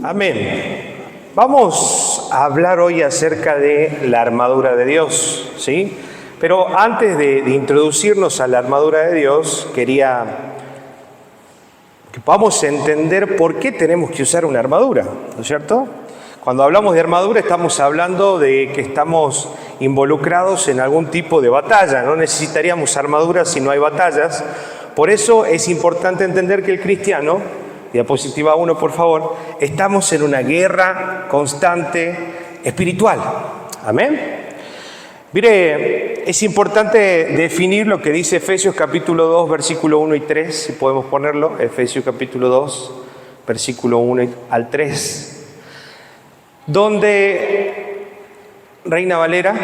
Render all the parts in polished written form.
Amén. Vamos a hablar hoy acerca de la armadura de Dios, ¿sí? Pero antes de introducirnos a la armadura de Dios, quería que podamos entender por qué tenemos que usar una armadura, ¿no es cierto? Cuando hablamos de armadura estamos hablando de que estamos involucrados en algún tipo de batalla. No necesitaríamos armaduras si no hay batallas. Por eso es importante entender que el cristiano, diapositiva 1 por favor, estamos en una guerra constante espiritual. Amén. Mire, es importante definir lo que dice Efesios capítulo 2, versículo 1 y 3, si podemos ponerlo, Efesios capítulo 2, versículo 1 al 3, donde Reina Valera,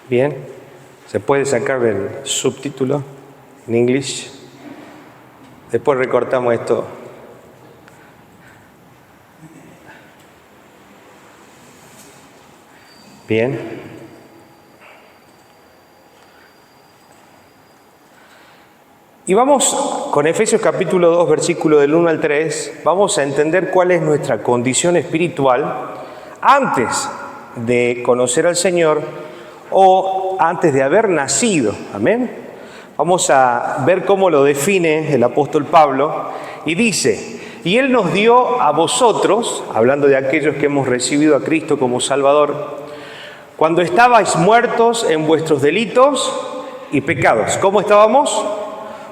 bien, se puede sacar el subtítulo en inglés, después recortamos esto. Bien. Y vamos con Efesios capítulo 2, versículo del 1 al 3, vamos a entender cuál es nuestra condición espiritual antes de conocer al Señor o antes de haber nacido. Amén. Vamos a ver cómo lo define el apóstol Pablo y dice: y Él nos dio a vosotros, hablando de aquellos que hemos recibido a Cristo como Salvador, cuando estabais muertos en vuestros delitos y pecados. ¿Cómo estábamos?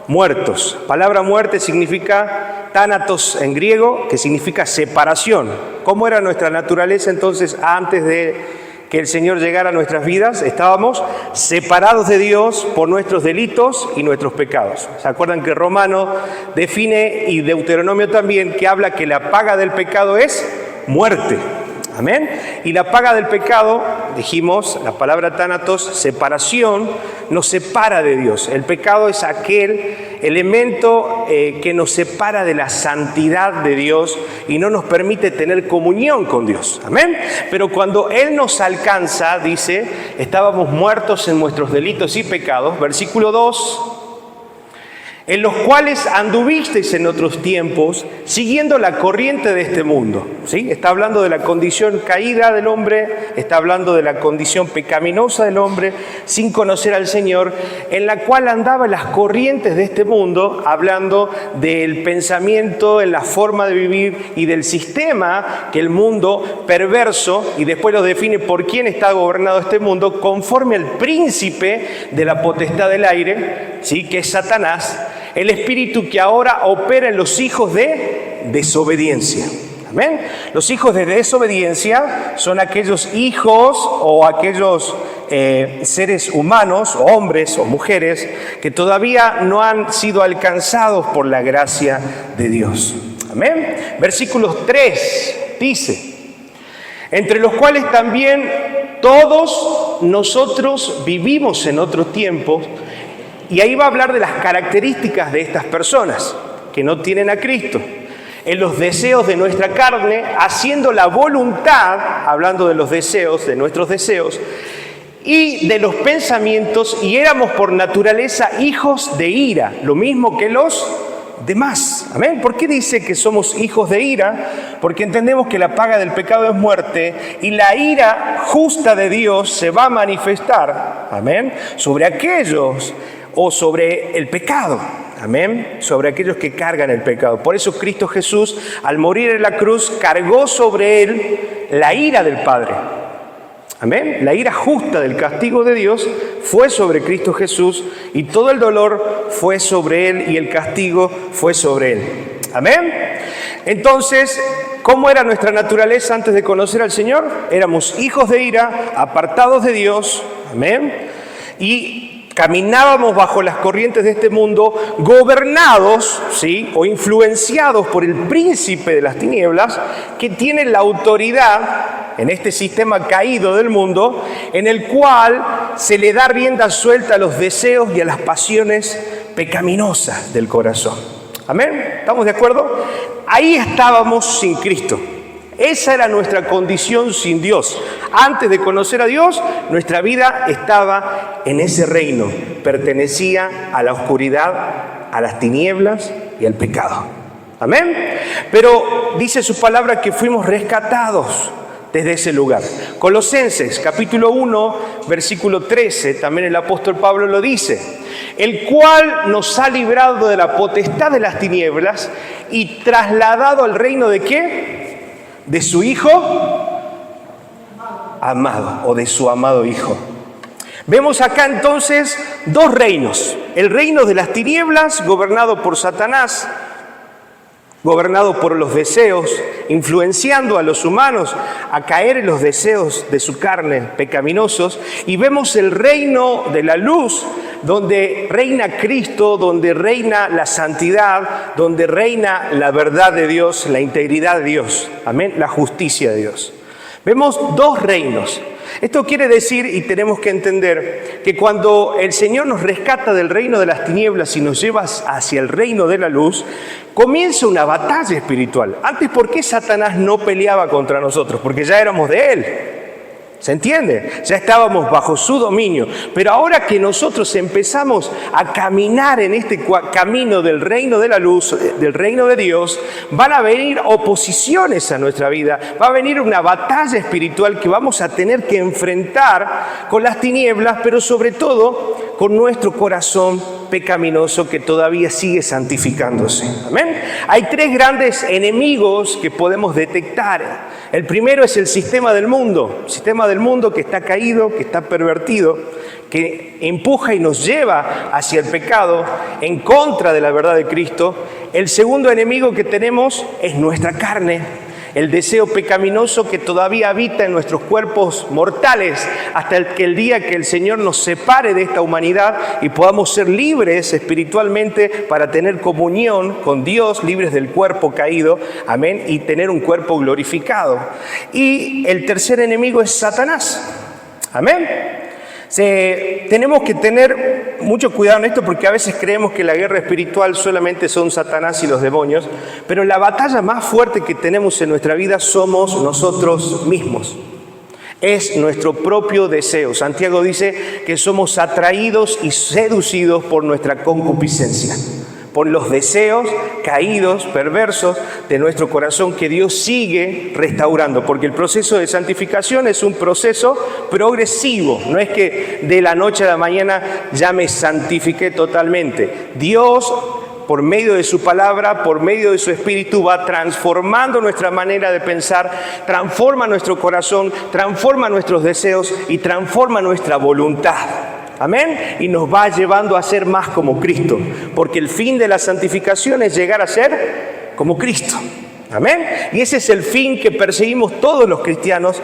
Muertos. Palabra muerte significa thanatos en griego, que significa separación. ¿Cómo era nuestra naturaleza entonces antes de que el Señor llegara a nuestras vidas? Estábamos separados de Dios por nuestros delitos y nuestros pecados. ¿Se acuerdan que Romano define, y Deuteronomio también, que habla que la paga del pecado es muerte? Amén. Y la paga del pecado, dijimos, la palabra thanatos, separación, nos separa de Dios. El pecado es aquel elemento que nos separa de la santidad de Dios y no nos permite tener comunión con Dios. Amén. Pero cuando Él nos alcanza, dice, estábamos muertos en nuestros delitos y pecados. Versículo 2. En los cuales anduvisteis en otros tiempos, siguiendo la corriente de este mundo. ¿Sí? Está hablando de la condición caída del hombre, está hablando de la condición pecaminosa del hombre, sin conocer al Señor, en la cual andaba en las corrientes de este mundo, hablando del pensamiento, en la forma de vivir y del sistema que el mundo perverso, y después lo define por quién está gobernado este mundo, conforme al príncipe de la potestad del aire, ¿sí? Que es Satanás, el espíritu que ahora opera en los hijos de desobediencia. Amén. Los hijos de desobediencia son aquellos hijos o aquellos seres humanos, hombres o mujeres, que todavía no han sido alcanzados por la gracia de Dios. Amén. Versículos 3 dice: entre los cuales también todos nosotros vivimos en otro tiempo. Y ahí va a hablar de las características de estas personas que no tienen a Cristo. En los deseos de nuestra carne, haciendo la voluntad, hablando de los deseos, de nuestros deseos, y de los pensamientos, y éramos por naturaleza hijos de ira, lo mismo que los demás. Amén. ¿Por qué dice que somos hijos de ira? Porque entendemos que la paga del pecado es muerte y la ira justa de Dios se va a manifestar, amén, sobre aquellos o sobre el pecado, amén, sobre aquellos que cargan el pecado. Por eso Cristo Jesús, al morir en la cruz, cargó sobre Él la ira del Padre. Amén. La ira justa del castigo de Dios fue sobre Cristo Jesús y todo el dolor fue sobre Él y el castigo fue sobre Él. Amén. Entonces, ¿cómo era nuestra naturaleza antes de conocer al Señor? Éramos hijos de ira, apartados de Dios. Amén. Y caminábamos bajo las corrientes de este mundo, gobernados, ¿sí?, o influenciados por el príncipe de las tinieblas, que tiene la autoridad en este sistema caído del mundo, en el cual se le da rienda suelta a los deseos y a las pasiones pecaminosas del corazón. ¿Amén? ¿Estamos de acuerdo? Ahí estábamos sin Cristo. Esa era nuestra condición sin Dios. Antes de conocer a Dios, nuestra vida estaba en ese reino. Pertenecía a la oscuridad, a las tinieblas y al pecado. Amén. Pero dice su palabra que fuimos rescatados desde ese lugar. Colosenses capítulo 1, versículo 13, también el apóstol Pablo lo dice: el cual nos ha librado de la potestad de las tinieblas y trasladado al reino ¿de qué? De su Hijo amado, o de su amado Hijo. Vemos acá entonces dos reinos: el reino de las tinieblas, gobernado por Satanás, gobernado por los deseos, influenciando a los humanos a caer en los deseos de su carne pecaminosos. Y vemos el reino de la luz, donde reina Cristo, donde reina la santidad, donde reina la verdad de Dios, la integridad de Dios, amén, la justicia de Dios. Vemos dos reinos. Esto quiere decir, y tenemos que entender, que cuando el Señor nos rescata del reino de las tinieblas y nos lleva hacia el reino de la luz, comienza una batalla espiritual. Antes, ¿por qué Satanás no peleaba contra nosotros? Porque ya éramos de él. ¿Se entiende? Ya estábamos bajo su dominio. Pero ahora que nosotros empezamos a caminar en este camino del reino de la luz, del reino de Dios, van a venir oposiciones a nuestra vida. Va a venir una batalla espiritual que vamos a tener que enfrentar con las tinieblas, pero sobre todo con nuestro corazón pecaminoso que todavía sigue santificándose. ¿Amén? Hay tres grandes enemigos que podemos detectar. El primero es el sistema del mundo que está caído, que está pervertido, que empuja y nos lleva hacia el pecado, en contra de la verdad de Cristo. El segundo enemigo que tenemos es nuestra carne, el deseo pecaminoso que todavía habita en nuestros cuerpos mortales, hasta el día que el Señor nos separe de esta humanidad y podamos ser libres espiritualmente para tener comunión con Dios, libres del cuerpo caído, amén, y tener un cuerpo glorificado. Y el tercer enemigo es Satanás, amén. Tenemos que tener mucho cuidado en esto, porque a veces creemos que la guerra espiritual solamente son Satanás y los demonios, pero la batalla más fuerte que tenemos en nuestra vida somos nosotros mismos. Es nuestro propio deseo. Santiago dice que somos atraídos y seducidos por nuestra concupiscencia, por los deseos caídos, perversos de nuestro corazón que Dios sigue restaurando, porque el proceso de santificación es un proceso progresivo, no es que de la noche a la mañana ya me santifiqué totalmente. Dios, por medio de su palabra, por medio de su Espíritu, va transformando nuestra manera de pensar, transforma nuestro corazón, transforma nuestros deseos y transforma nuestra voluntad. Amén. Y nos va llevando a ser más como Cristo, porque el fin de la santificación es llegar a ser como Cristo. Amén. Y ese es el fin que perseguimos todos los cristianos,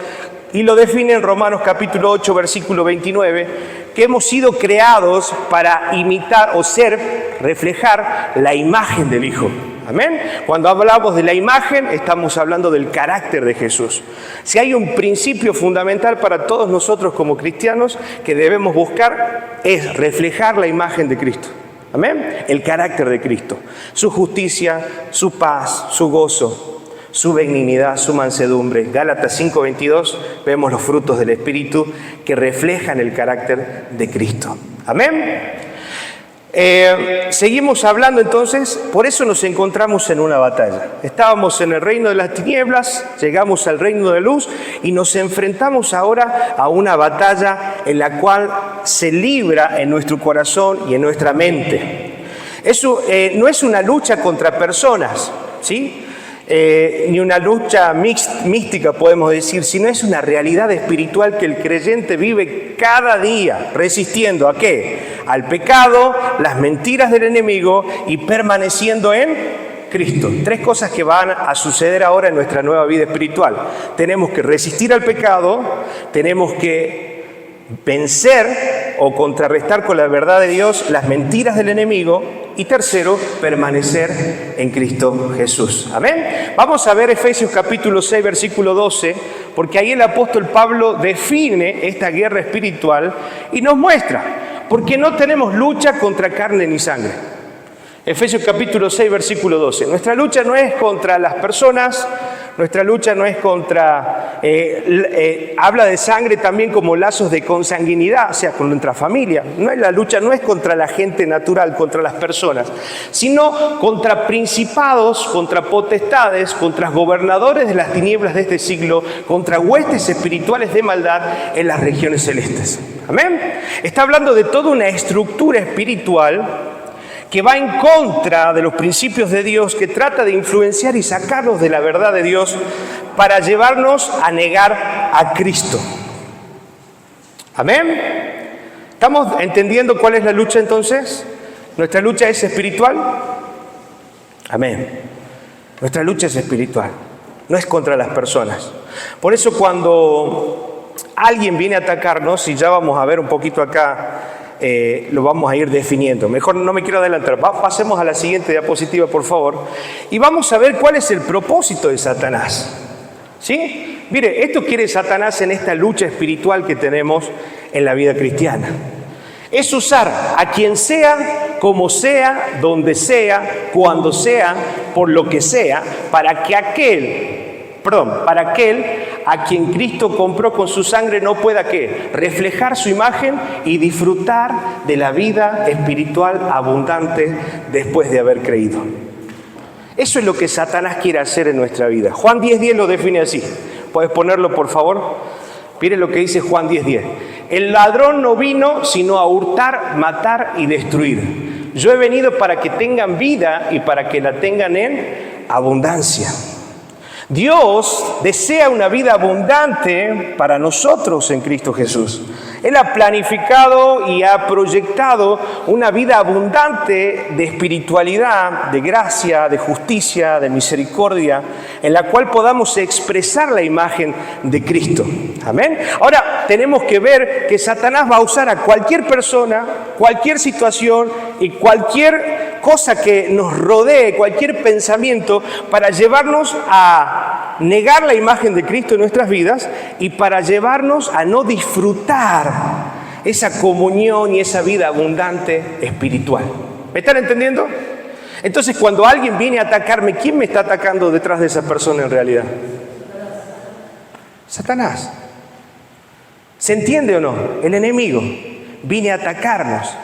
y lo define en Romanos capítulo 8, versículo 29, que hemos sido creados para imitar o reflejar la imagen del Hijo. Amén. Cuando hablamos de la imagen, estamos hablando del carácter de Jesús. Si hay un principio fundamental para todos nosotros como cristianos que debemos buscar, es reflejar la imagen de Cristo. Amén. El carácter de Cristo. Su justicia, su paz, su gozo, su benignidad, su mansedumbre. Gálatas 5:22, vemos los frutos del Espíritu que reflejan el carácter de Cristo. Amén. Seguimos hablando entonces, por eso nos encontramos en una batalla. Estábamos en el reino de las tinieblas, llegamos al reino de luz y nos enfrentamos ahora a una batalla en la cual se libra en nuestro corazón y en nuestra mente. Eso no es una lucha contra personas, ¿sí? Ni una lucha mística podemos decir, sino es una realidad espiritual que el creyente vive cada día, resistiendo ¿a qué? Al pecado, las mentiras del enemigo y permaneciendo en Cristo. Tres cosas que van a suceder ahora en nuestra nueva vida espiritual. Tenemos que resistir al pecado, tenemos que vencer o contrarrestar con la verdad de Dios las mentiras del enemigo, y tercero, permanecer en Cristo Jesús. Amén. Vamos a ver Efesios capítulo 6, versículo 12, porque ahí el apóstol Pablo define esta guerra espiritual y nos muestra, porque no tenemos lucha contra carne ni sangre. Efesios capítulo 6, versículo 12. Nuestra lucha no es contra las personas, Nuestra lucha no es contra, habla de sangre también como lazos de consanguinidad, o sea, con nuestra familia. La lucha no es contra la gente natural, contra las personas, sino contra principados, contra potestades, contra gobernadores de las tinieblas de este siglo, contra huestes espirituales de maldad en las regiones celestes. Amén. Está hablando de toda una estructura espiritual que va en contra de los principios de Dios, que trata de influenciar y sacarnos de la verdad de Dios para llevarnos a negar a Cristo. ¿Amén? ¿Estamos entendiendo cuál es la lucha entonces? ¿Nuestra lucha es espiritual? Amén. Nuestra lucha es espiritual, no es contra las personas. Por eso cuando alguien viene a atacarnos, y ya vamos a ver un poquito acá, lo vamos a ir definiendo. Mejor no me quiero adelantar. Pasemos a la siguiente diapositiva, por favor. Y vamos a ver cuál es el propósito de Satanás. ¿Sí? Mire, esto quiere Satanás en esta lucha espiritual que tenemos en la vida cristiana. Es usar a quien sea, como sea, donde sea, cuando sea, por lo que sea, para que aquel a quien Cristo compró con su sangre no pueda ¿qué? Reflejar su imagen y disfrutar de la vida espiritual abundante después de haber creído. Eso es lo que Satanás quiere hacer en nuestra vida. Juan 10:10 lo define así. ¿Puedes ponerlo, por favor? Miren lo que dice Juan 10:10. El ladrón no vino sino a hurtar, matar y destruir. Yo he venido para que tengan vida y para que la tengan en abundancia. Dios desea una vida abundante para nosotros en Cristo Jesús. Él ha planificado y ha proyectado una vida abundante de espiritualidad, de gracia, de justicia, de misericordia, en la cual podamos expresar la imagen de Cristo. Amén. Ahora tenemos que ver que Satanás va a usar a cualquier persona, cualquier situación y cualquier cosa que nos rodee, cualquier pensamiento, para llevarnos a negar la imagen de Cristo en nuestras vidas y para llevarnos a no disfrutar esa comunión y esa vida abundante espiritual. ¿Me están entendiendo? Entonces, cuando alguien viene a atacarme, ¿quién me está atacando detrás de esa persona en realidad? Satanás. ¿Se entiende o no? El enemigo viene a atacarnos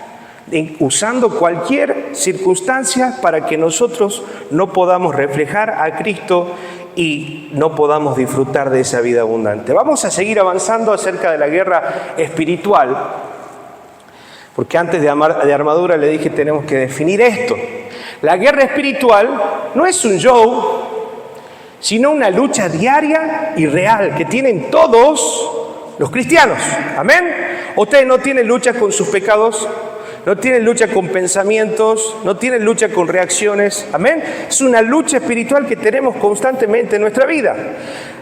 usando cualquier circunstancia para que nosotros no podamos reflejar a Cristo y no podamos disfrutar de esa vida abundante. Vamos a seguir avanzando acerca de la guerra espiritual, porque antes de armadura le dije tenemos que definir esto. La guerra espiritual no es un show, sino una lucha diaria y real que tienen todos los cristianos. ¿Amén? Ustedes no tienen lucha con sus pecados, no tienen lucha con pensamientos, no tienen lucha con reacciones. Amén. Es una lucha espiritual que tenemos constantemente en nuestra vida.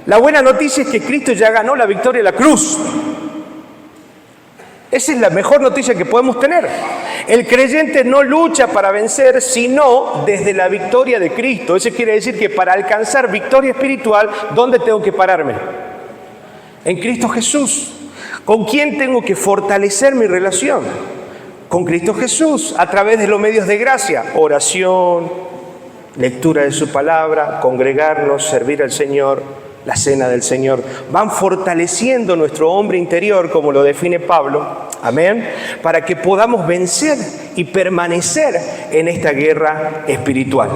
La buena noticia es que Cristo ya ganó la victoria en la cruz. Esa es la mejor noticia que podemos tener. El creyente no lucha para vencer, sino desde la victoria de Cristo. Eso quiere decir que para alcanzar victoria espiritual, ¿dónde tengo que pararme? En Cristo Jesús. ¿Con quién tengo que fortalecer mi relación? Con Cristo Jesús, a través de los medios de gracia, oración, lectura de su palabra, congregarnos, servir al Señor, la cena del Señor. Van fortaleciendo nuestro hombre interior, como lo define Pablo, amén, para que podamos vencer y permanecer en esta guerra espiritual.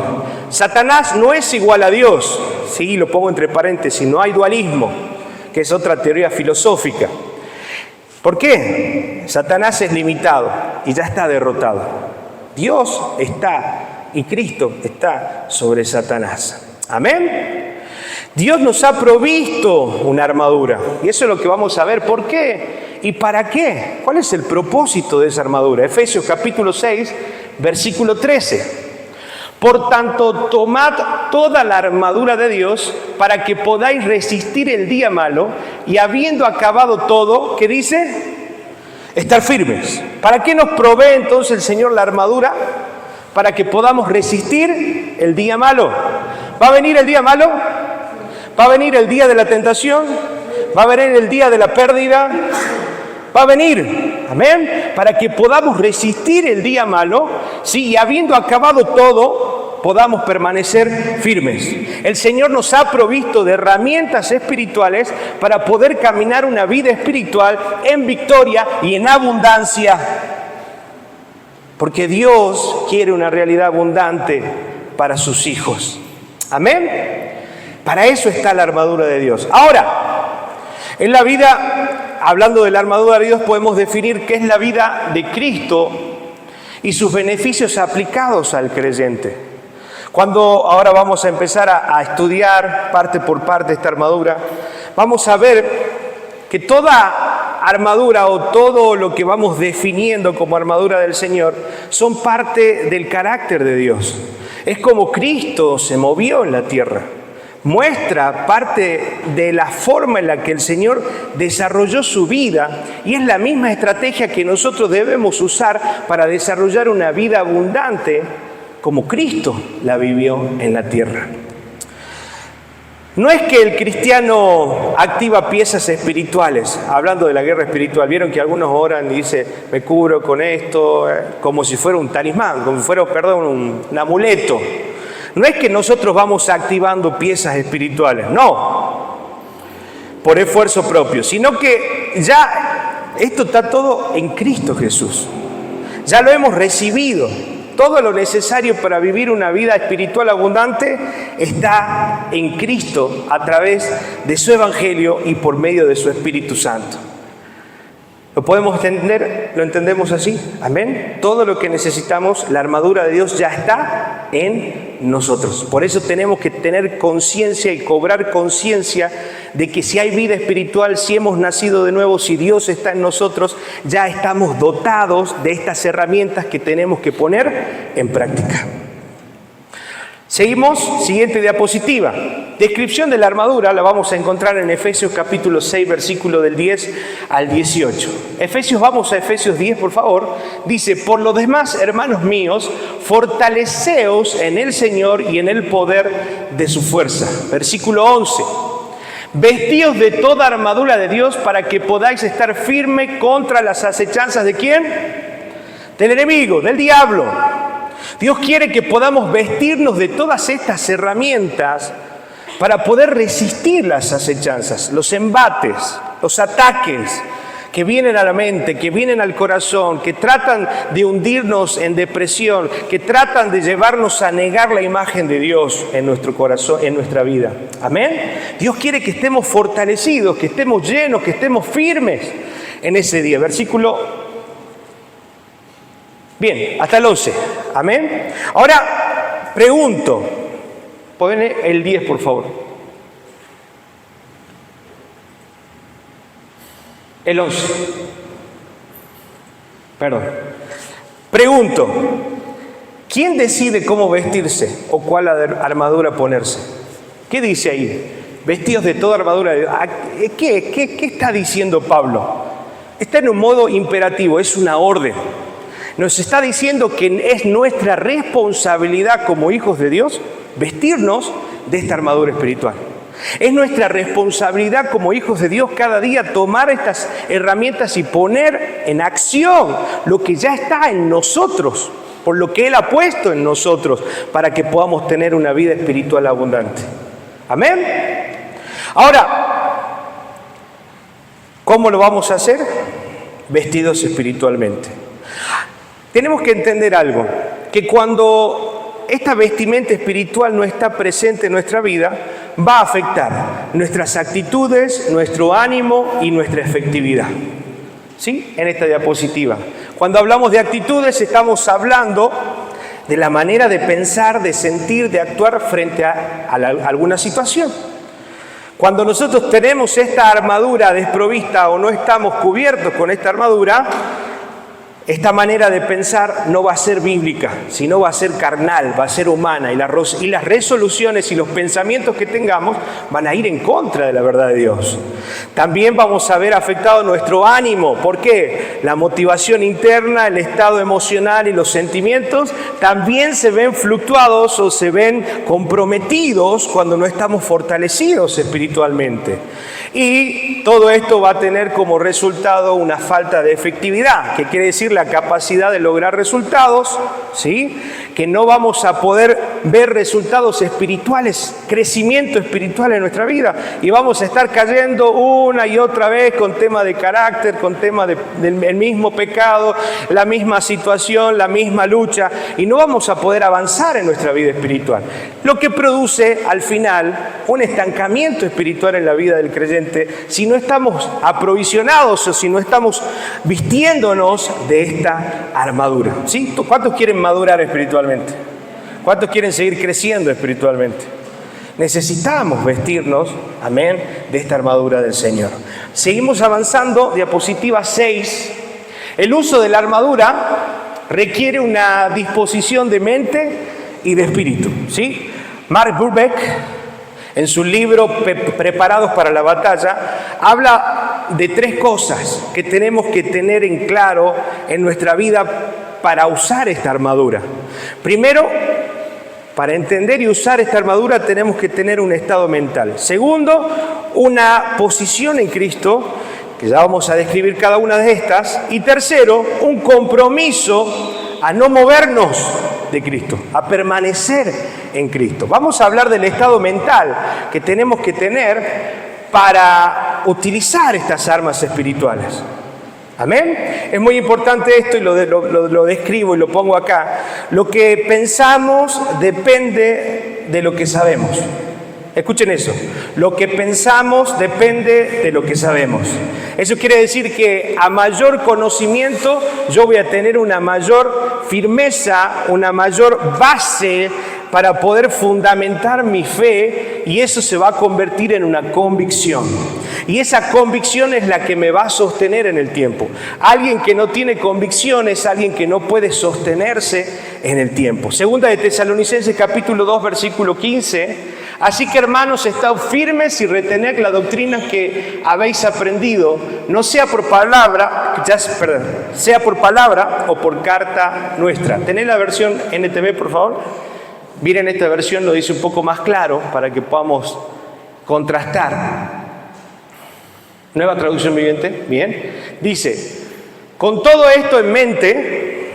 Satanás no es igual a Dios, sí, lo pongo entre paréntesis, no hay dualismo, que es otra teoría filosófica. ¿Por qué? Satanás es limitado y ya está derrotado. Dios está y Cristo está sobre Satanás. Amén. Dios nos ha provisto una armadura y eso es lo que vamos a ver. ¿Por qué? ¿Y para qué? ¿Cuál es el propósito de esa armadura? Efesios capítulo 6, versículo 13. Por tanto, tomad toda la armadura de Dios para que podáis resistir el día malo y habiendo acabado todo, ¿qué dice? Estar firmes. ¿Para qué nos provee entonces el Señor la armadura? Para que podamos resistir el día malo. ¿Va a venir el día malo? ¿Va a venir el día de la tentación? ¿Va a venir el día de la pérdida? Va a venir, amén, para que podamos resistir el día malo, sí, y habiendo acabado todo, podamos permanecer firmes. El Señor nos ha provisto de herramientas espirituales para poder caminar una vida espiritual en victoria y en abundancia. Porque Dios quiere una realidad abundante para sus hijos. Amén. Para eso está la armadura de Dios. Ahora, en la vida, hablando de la armadura de Dios, podemos definir qué es la vida de Cristo y sus beneficios aplicados al creyente. Cuando ahora vamos a empezar a estudiar parte por parte esta armadura, vamos a ver que toda armadura o todo lo que vamos definiendo como armadura del Señor son parte del carácter de Dios. Es como Cristo se movió en la tierra. Muestra parte de la forma en la que el Señor desarrolló su vida y es la misma estrategia que nosotros debemos usar para desarrollar una vida abundante como Cristo la vivió en la tierra. No es que el cristiano activa piezas espirituales, hablando de la guerra espiritual. Vieron que algunos oran y dicen, me cubro con esto, como si fuera un talismán, como si fuera, un amuleto. No es que nosotros vamos activando piezas espirituales, no, por esfuerzo propio, sino que ya esto está todo en Cristo Jesús. Ya lo hemos recibido. Todo lo necesario para vivir una vida espiritual abundante está en Cristo a través de su Evangelio y por medio de su Espíritu Santo. ¿Lo podemos entender? ¿Lo entendemos así? Amén. Todo lo que necesitamos, la armadura de Dios ya está en nosotros. Por eso tenemos que tener conciencia y cobrar conciencia de que si hay vida espiritual, si hemos nacido de nuevo, si Dios está en nosotros, ya estamos dotados de estas herramientas que tenemos que poner en práctica. Seguimos, siguiente diapositiva. Descripción de la armadura la vamos a encontrar en Efesios capítulo 6, versículo del 10 al 18. Vamos a Efesios 10, por favor. Dice, por lo demás, hermanos míos, fortaleceos en el Señor y en el poder de su fuerza. Versículo 11. Vestíos de toda armadura de Dios para que podáis estar firme contra las acechanzas ¿de quién? Del enemigo, del diablo. Dios quiere que podamos vestirnos de todas estas herramientas para poder resistir las acechanzas, los embates, los ataques que vienen a la mente, que vienen al corazón, que tratan de hundirnos en depresión, que tratan de llevarnos a negar la imagen de Dios en nuestro corazón, en nuestra vida. Amén. Dios quiere que estemos fortalecidos, que estemos llenos, que estemos firmes en ese día. Versículo. Bien, hasta el 11. Amén. Ahora, pregunto. Ponle el 10, por favor. El 11. Perdón. Pregunto. ¿Quién decide cómo vestirse o cuál armadura ponerse? ¿Qué dice ahí? Vestidos de toda armadura. ¿Qué está diciendo Pablo? Está en un modo imperativo, es una orden. Nos está diciendo que es nuestra responsabilidad como hijos de Dios vestirnos de esta armadura espiritual. Es nuestra responsabilidad como hijos de Dios cada día tomar estas herramientas y poner en acción lo que ya está en nosotros, por lo que Él ha puesto en nosotros, para que podamos tener una vida espiritual abundante. Amén. Ahora, ¿cómo lo vamos a hacer? Vestidos espiritualmente. Tenemos que entender algo, que cuando esta vestimenta espiritual no está presente en nuestra vida, va a afectar nuestras actitudes, nuestro ánimo y nuestra efectividad. ¿Sí? En esta diapositiva. Cuando hablamos de actitudes, estamos hablando de la manera de pensar, de sentir, de actuar frente a alguna situación. Cuando nosotros tenemos esta armadura desprovista o no estamos cubiertos con esta armadura, esta manera de pensar no va a ser bíblica, sino va a ser carnal, va a ser humana, y las resoluciones y los pensamientos que tengamos van a ir en contra de la verdad de Dios. También vamos a ver afectado nuestro ánimo. ¿Por qué? La motivación interna, el estado emocional y los sentimientos también se ven fluctuados o se ven comprometidos cuando no estamos fortalecidos espiritualmente. Y todo esto va a tener como resultado una falta de efectividad, que quiere decir la capacidad de lograr resultados, ¿sí? que no vamos a poder ver resultados espirituales, crecimiento espiritual en nuestra vida, y vamos a estar cayendo una y otra vez con tema de carácter, con tema del mismo pecado, la misma situación, la misma lucha, y no vamos a poder avanzar en nuestra vida espiritual. Lo que produce al final un estancamiento espiritual en la vida del creyente si no estamos aprovisionados o si no estamos vistiéndonos de esta armadura. ¿Sí? ¿Cuántos quieren madurar espiritualmente? ¿Cuántos quieren seguir creciendo espiritualmente? Necesitamos vestirnos, amén, de esta armadura del Señor. Seguimos avanzando, diapositiva 6. El uso de la armadura requiere una disposición de mente y de espíritu, ¿sí? Mark Burbeck, en su libro Preparados para la batalla, habla de 3 cosas que tenemos que tener en claro en nuestra vida para usar esta armadura. Primero, para entender y usar esta armadura tenemos que tener un estado mental. Segundo, una posición en Cristo, que ya vamos a describir cada una de estas. Y tercero, un compromiso a no movernos de Cristo, a permanecer en Cristo. Vamos a hablar del estado mental que tenemos que tener para utilizar estas armas espirituales. ¿Amén? Es muy importante esto y lo describo y lo pongo acá. Lo que pensamos depende de lo que sabemos. Escuchen eso. Lo que pensamos depende de lo que sabemos. Eso quiere decir que a mayor conocimiento yo voy a tener una mayor firmeza, una mayor base para poder fundamentar mi fe, y eso se va a convertir en una convicción. Y esa convicción es la que me va a sostener en el tiempo. Alguien que no tiene convicción es alguien que no puede sostenerse en el tiempo. Segunda de Tesalonicenses capítulo 2 versículo 15. Así que, hermanos, estad firmes y retened la doctrina que habéis aprendido, no sea por palabra, sea por palabra o por carta nuestra. ¿Tenés la versión NTV, por favor? Miren, esta versión lo dice un poco más claro para que podamos contrastar. Nueva traducción viviente, bien. Dice, con todo esto en mente,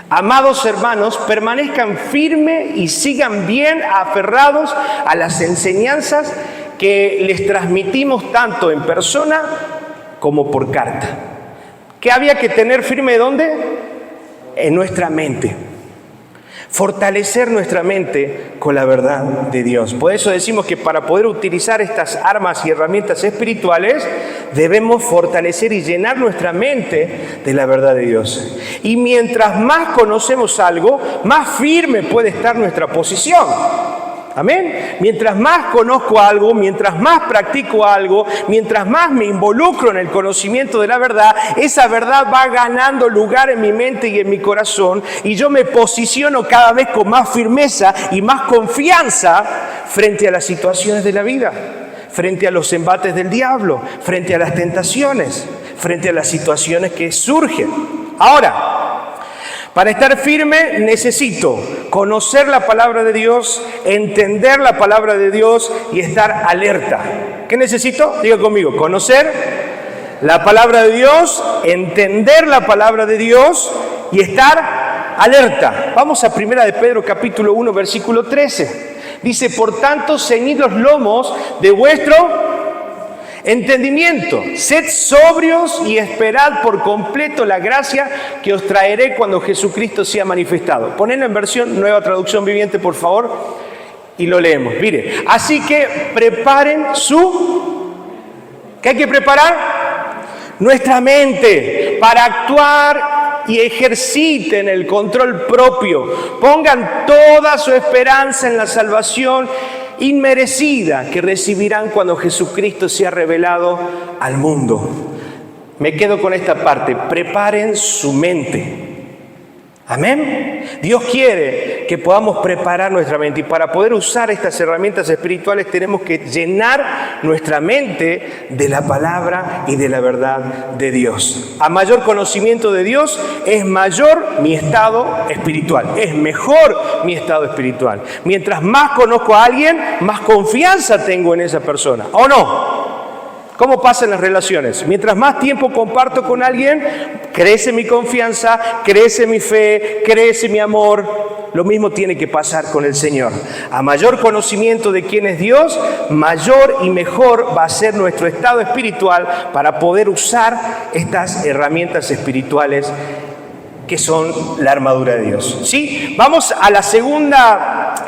amados hermanos, permanezcan firmes y sigan bien aferrados a las enseñanzas que les transmitimos tanto en persona como por carta. ¿Qué había que tener firme dónde? En nuestra mente. Fortalecer nuestra mente con la verdad de Dios. Por eso decimos que para poder utilizar estas armas y herramientas espirituales debemos fortalecer y llenar nuestra mente de la verdad de Dios. Y mientras más conocemos algo, más firme puede estar nuestra posición. Amén. Mientras más conozco algo, mientras más practico algo, mientras más me involucro en el conocimiento de la verdad, esa verdad va ganando lugar en mi mente y en mi corazón, y yo me posiciono cada vez con más firmeza y más confianza frente a las situaciones de la vida, frente a los embates del diablo, frente a las tentaciones, frente a las situaciones que surgen. Ahora, para estar firme necesito conocer la palabra de Dios, entender la palabra de Dios y estar alerta. ¿Qué necesito? Diga conmigo, conocer la palabra de Dios, entender la palabra de Dios y estar alerta. Vamos a 1 de Pedro capítulo 1 versículo 13. Dice, por tanto, ceñid los lomos de vuestro entendimiento, sed sobrios y esperad por completo la gracia que os traeré cuando Jesucristo sea manifestado. Ponedlo en versión Nueva Traducción Viviente, por favor, y lo leemos. Mire, así que preparen ¿qué hay que preparar? Nuestra mente para actuar y ejerciten el control propio. Pongan toda su esperanza en la salvación inmerecida que recibirán cuando Jesucristo sea revelado al mundo. Me quedo con esta parte. Preparen su mente. Amén. Dios quiere que podamos preparar nuestra mente, y para poder usar estas herramientas espirituales tenemos que llenar nuestra mente de la palabra y de la verdad de Dios. A mayor conocimiento de Dios es mayor mi estado espiritual, es mejor mi estado espiritual. Mientras más conozco a alguien, más confianza tengo en esa persona, ¿o no? ¿Cómo pasan las relaciones? Mientras más tiempo comparto con alguien, crece mi confianza, crece mi fe, crece mi amor. lo mismo tiene que pasar con el Señor. A mayor conocimiento de quién es Dios, mayor y mejor va a ser nuestro estado espiritual para poder usar estas herramientas espirituales que son la armadura de Dios. ¿Sí? Vamos a la segunda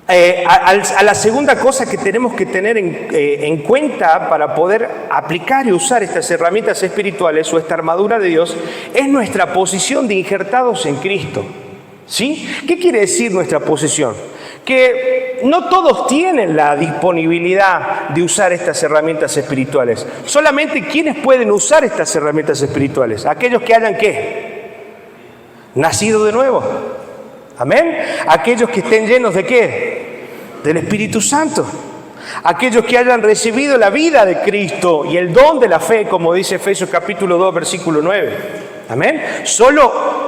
a la segunda cosa que tenemos que tener en cuenta para poder aplicar y usar estas herramientas espirituales o esta armadura de Dios es nuestra posición de injertados en Cristo. ¿Sí? ¿Qué quiere decir nuestra posición? Que no todos tienen la disponibilidad de usar estas herramientas espirituales. Solamente quienes pueden usar estas herramientas espirituales. Aquellos que hayan ¿qué? Nacido de nuevo. Amén. Aquellos que estén llenos ¿de qué? Del Espíritu Santo. Aquellos que hayan recibido la vida de Cristo y el don de la fe, como dice Efesios capítulo 2, versículo 9. Amén. Solo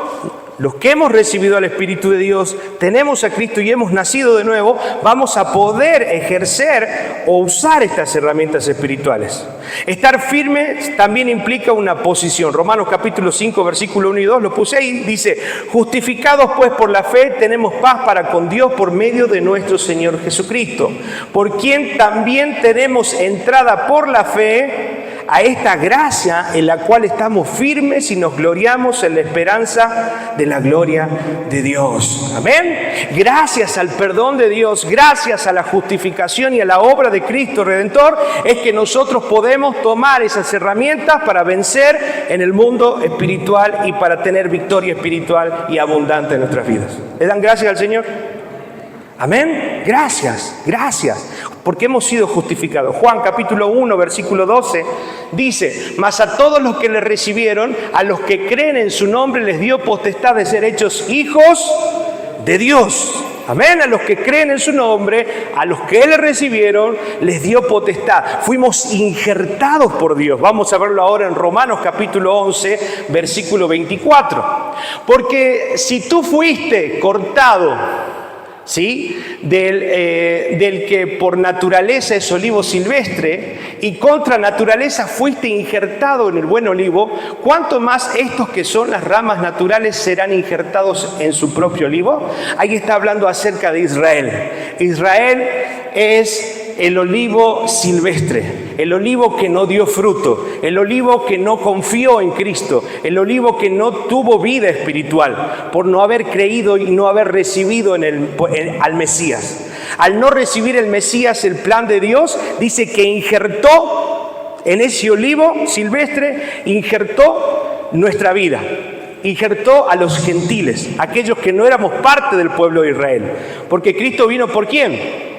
los que hemos recibido al Espíritu de Dios, tenemos a Cristo y hemos nacido de nuevo, vamos a poder ejercer o usar estas herramientas espirituales. Estar firme también implica una posición. Romanos capítulo 5, versículo 1 y 2, lo puse ahí, dice: justificados pues por la fe, tenemos paz para con Dios por medio de nuestro Señor Jesucristo, por quien también tenemos entrada por la fe a esta gracia en la cual estamos firmes y nos gloriamos en la esperanza de la gloria de Dios. Amén. Gracias al perdón de Dios, gracias a la justificación y a la obra de Cristo Redentor, es que nosotros podemos tomar esas herramientas para vencer en el mundo espiritual y para tener victoria espiritual y abundante en nuestras vidas. ¿Le dan gracias al Señor? Amén. Gracias, gracias, porque hemos sido justificados. Juan capítulo 1, versículo 12 dice: mas a todos los que le recibieron, a los que creen en su nombre, les dio potestad de ser hechos hijos de Dios. Amén. A los que creen en su nombre, a los que le recibieron, les dio potestad. Fuimos injertados por Dios. Vamos a verlo ahora en Romanos capítulo 11, versículo 24. Porque si tú fuiste cortado, ¿sí? Del que por naturaleza es olivo silvestre y contra naturaleza fuiste injertado en el buen olivo, ¿cuánto más estos que son las ramas naturales serán injertados en su propio olivo? Ahí está hablando acerca de Israel. Israel es el olivo silvestre, el olivo que no dio fruto, el olivo que no confió en Cristo, el olivo que no tuvo vida espiritual por no haber creído y no haber recibido al Mesías. Al no recibir el Mesías, el plan de Dios, dice que injertó en ese olivo silvestre, injertó nuestra vida. Injertó a los gentiles, aquellos que no éramos parte del pueblo de Israel. Porque Cristo vino ¿por quién?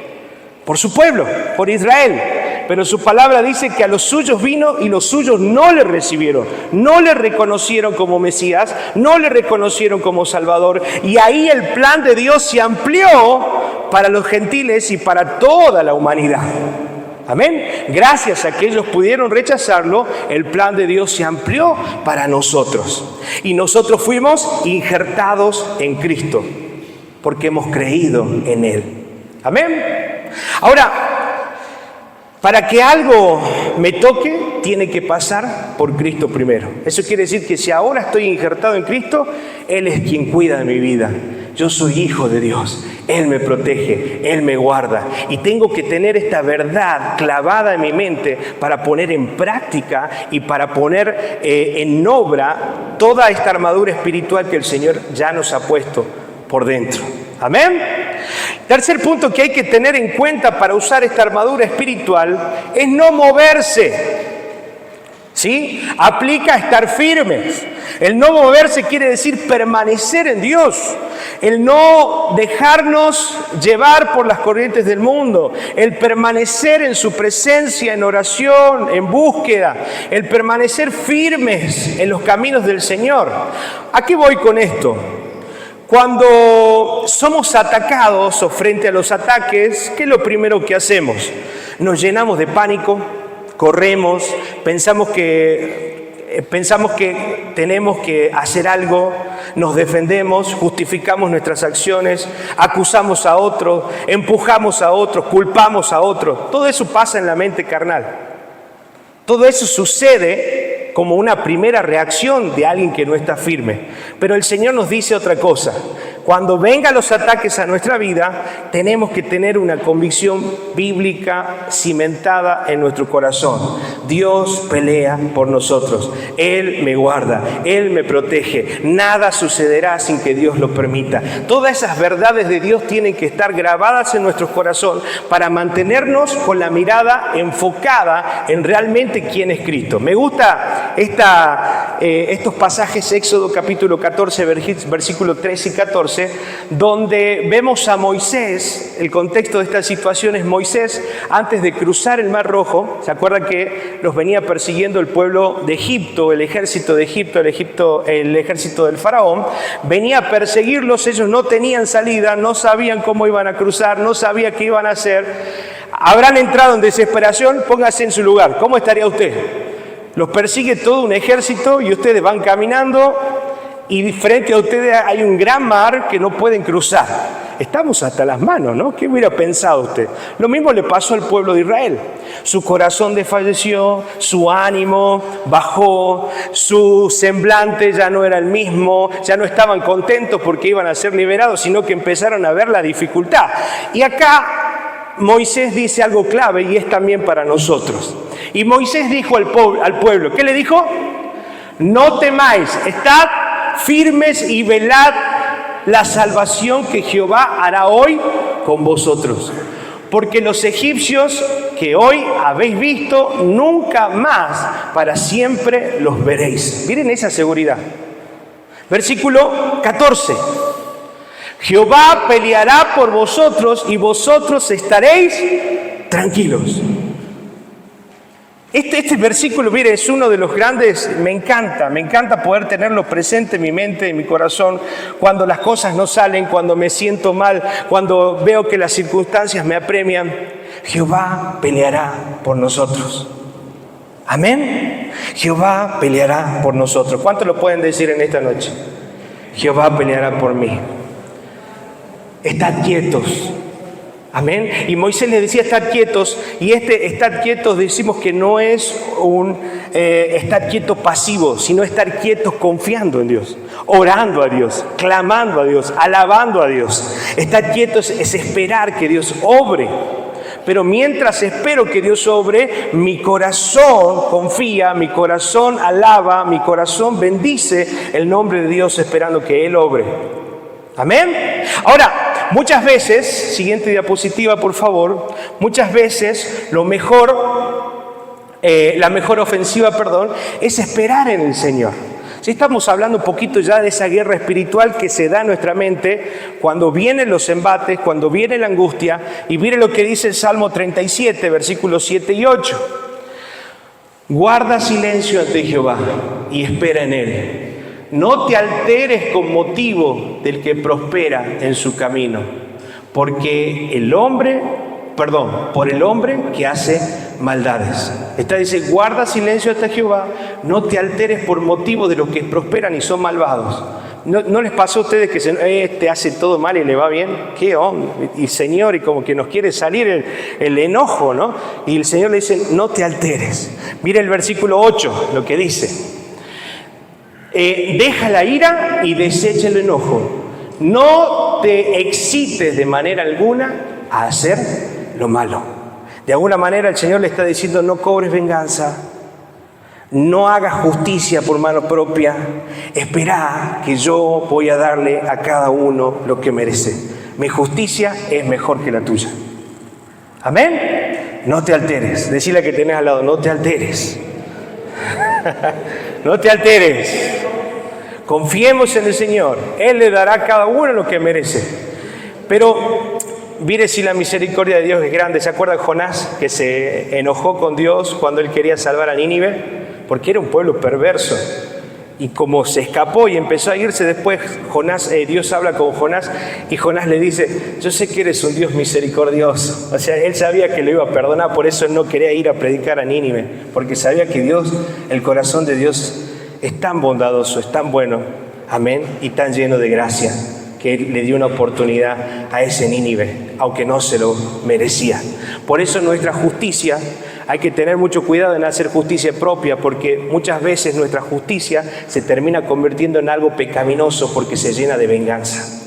Por su pueblo, por Israel. Pero su palabra dice que a los suyos vino y los suyos no le recibieron, no le reconocieron como Mesías, no le reconocieron como Salvador. Y ahí el plan de Dios se amplió para los gentiles y para toda la humanidad. Amén. Gracias a que ellos pudieron rechazarlo, el plan de Dios se amplió para nosotros. Y nosotros fuimos injertados en Cristo, porque hemos creído en Él. Amén. Ahora, para que algo me toque, tiene que pasar por Cristo primero. Eso quiere decir que si ahora estoy injertado en Cristo, Él es quien cuida de mi vida. Yo soy hijo de Dios. Él me protege, Él me guarda. Y tengo que tener esta verdad clavada en mi mente para poner en práctica y para poner en obra toda esta armadura espiritual que el Señor ya nos ha puesto por dentro. Amén. Tercer punto que hay que tener en cuenta para usar esta armadura espiritual es no moverse. ¿Sí? Aplica a estar firmes. El no moverse quiere decir permanecer en Dios. El no dejarnos llevar por las corrientes del mundo. El permanecer en su presencia, en oración, en búsqueda. El permanecer firmes en los caminos del Señor. ¿A qué voy con esto? Cuando somos atacados o frente a los ataques, ¿qué es lo primero que hacemos? Nos llenamos de pánico, corremos, pensamos que tenemos que hacer algo, nos defendemos, justificamos nuestras acciones, acusamos a otros, empujamos a otros, culpamos a otros. Todo eso pasa en la mente carnal. Todo eso sucede como una primera reacción de alguien que no está firme. Pero el Señor nos dice otra cosa. Cuando vengan los ataques a nuestra vida, tenemos que tener una convicción bíblica cimentada en nuestro corazón. Dios pelea por nosotros. Él me guarda, Él me protege. Nada sucederá sin que Dios lo permita. Todas esas verdades de Dios tienen que estar grabadas en nuestro corazón para mantenernos con la mirada enfocada en realmente quién es Cristo. Me gusta estos pasajes, Éxodo capítulo 14, versículo 13 y 14, donde vemos a Moisés. El contexto de esta situación es Moisés antes de cruzar el Mar Rojo. ¿Se acuerdan que los venía persiguiendo el pueblo de Egipto, el ejército de Egipto, el ejército del faraón? Venía a perseguirlos, ellos no tenían salida, no sabían cómo iban a cruzar, no sabían qué iban a hacer. Habrán entrado en desesperación. Póngase en su lugar. ¿Cómo estaría usted? Los persigue todo un ejército y ustedes van caminando y frente a ustedes hay un gran mar que no pueden cruzar. Estamos hasta las manos, ¿no? ¿Qué hubiera pensado usted? Lo mismo le pasó al pueblo de Israel. Su corazón desfalleció, su ánimo bajó, su semblante ya no era el mismo, ya no estaban contentos porque iban a ser liberados, sino que empezaron a ver la dificultad. Y acá Moisés dice algo clave y es también para nosotros. Y Moisés dijo al pueblo, ¿qué le dijo? No temáis, estad firmes y velad la salvación que Jehová hará hoy con vosotros. Porque los egipcios que hoy habéis visto, nunca más para siempre los veréis. Miren esa seguridad. Versículo 14. Jehová peleará por vosotros y vosotros estaréis tranquilos. Este versículo, mire, es uno de los grandes, me encanta poder tenerlo presente en mi mente, en mi corazón, cuando las cosas no salen, cuando me siento mal, cuando veo que las circunstancias me apremian. Jehová peleará por nosotros. Amén. Jehová peleará por nosotros. ¿Cuántos lo pueden decir en esta noche? Jehová peleará por mí. Estad quietos. Amén. Y Moisés le decía estar quietos, y estar quietos decimos que no es un estar quieto pasivo, sino estar quietos confiando en Dios, orando a Dios, clamando a Dios, alabando a Dios. Estar quietos es esperar que Dios obre. Pero mientras espero que Dios obre, mi corazón confía, mi corazón alaba, mi corazón bendice el nombre de Dios esperando que Él obre. Amén. Ahora, muchas veces, siguiente diapositiva por favor, muchas veces la mejor ofensiva, es esperar en el Señor. Si estamos hablando un poquito ya de esa guerra espiritual que se da en nuestra mente cuando vienen los embates, cuando viene la angustia, y mire lo que dice el Salmo 37, versículos 7 y 8. Guarda silencio ante Jehová y espera en Él. No te alteres con motivo del que prospera en su camino, por el hombre que hace maldades. Dice, guarda silencio ante Jehová, no te alteres por motivo de los que prosperan y son malvados. ¿No les pasó a ustedes que hace todo mal y le va bien? ¿Qué onda? Y Señor, y como que nos quiere salir el enojo, ¿no? Y el Señor le dice, no te alteres. Mire el versículo 8, lo que dice. Deja la ira y desecha el enojo. No te excites de manera alguna a hacer lo malo. De alguna manera el Señor le está diciendo, no cobres venganza, no hagas justicia por mano propia, espera que yo voy a darle a cada uno lo que merece. Mi justicia es mejor que la tuya. Amén. No te alteres. Decile a que tenés al lado, no te alteres. No te alteres. Confiemos en el Señor. Él le dará a cada uno lo que merece. Pero mire si la misericordia de Dios es grande. ¿Se acuerda de Jonás que se enojó con Dios cuando él quería salvar a Nínive? Porque era un pueblo perverso. Y como se escapó y empezó a irse después, Dios habla con Jonás y Jonás le dice, yo sé que eres un Dios misericordioso. O sea, él sabía que lo iba a perdonar, por eso él no quería ir a predicar a Nínive, porque sabía que el corazón de Dios es tan bondadoso, es tan bueno, amén, y tan lleno de gracia, que Él le dio una oportunidad a ese Nínive, aunque no se lo merecía. Por eso nuestra justicia hay que tener mucho cuidado en hacer justicia propia, porque muchas veces nuestra justicia se termina convirtiendo en algo pecaminoso porque se llena de venganza.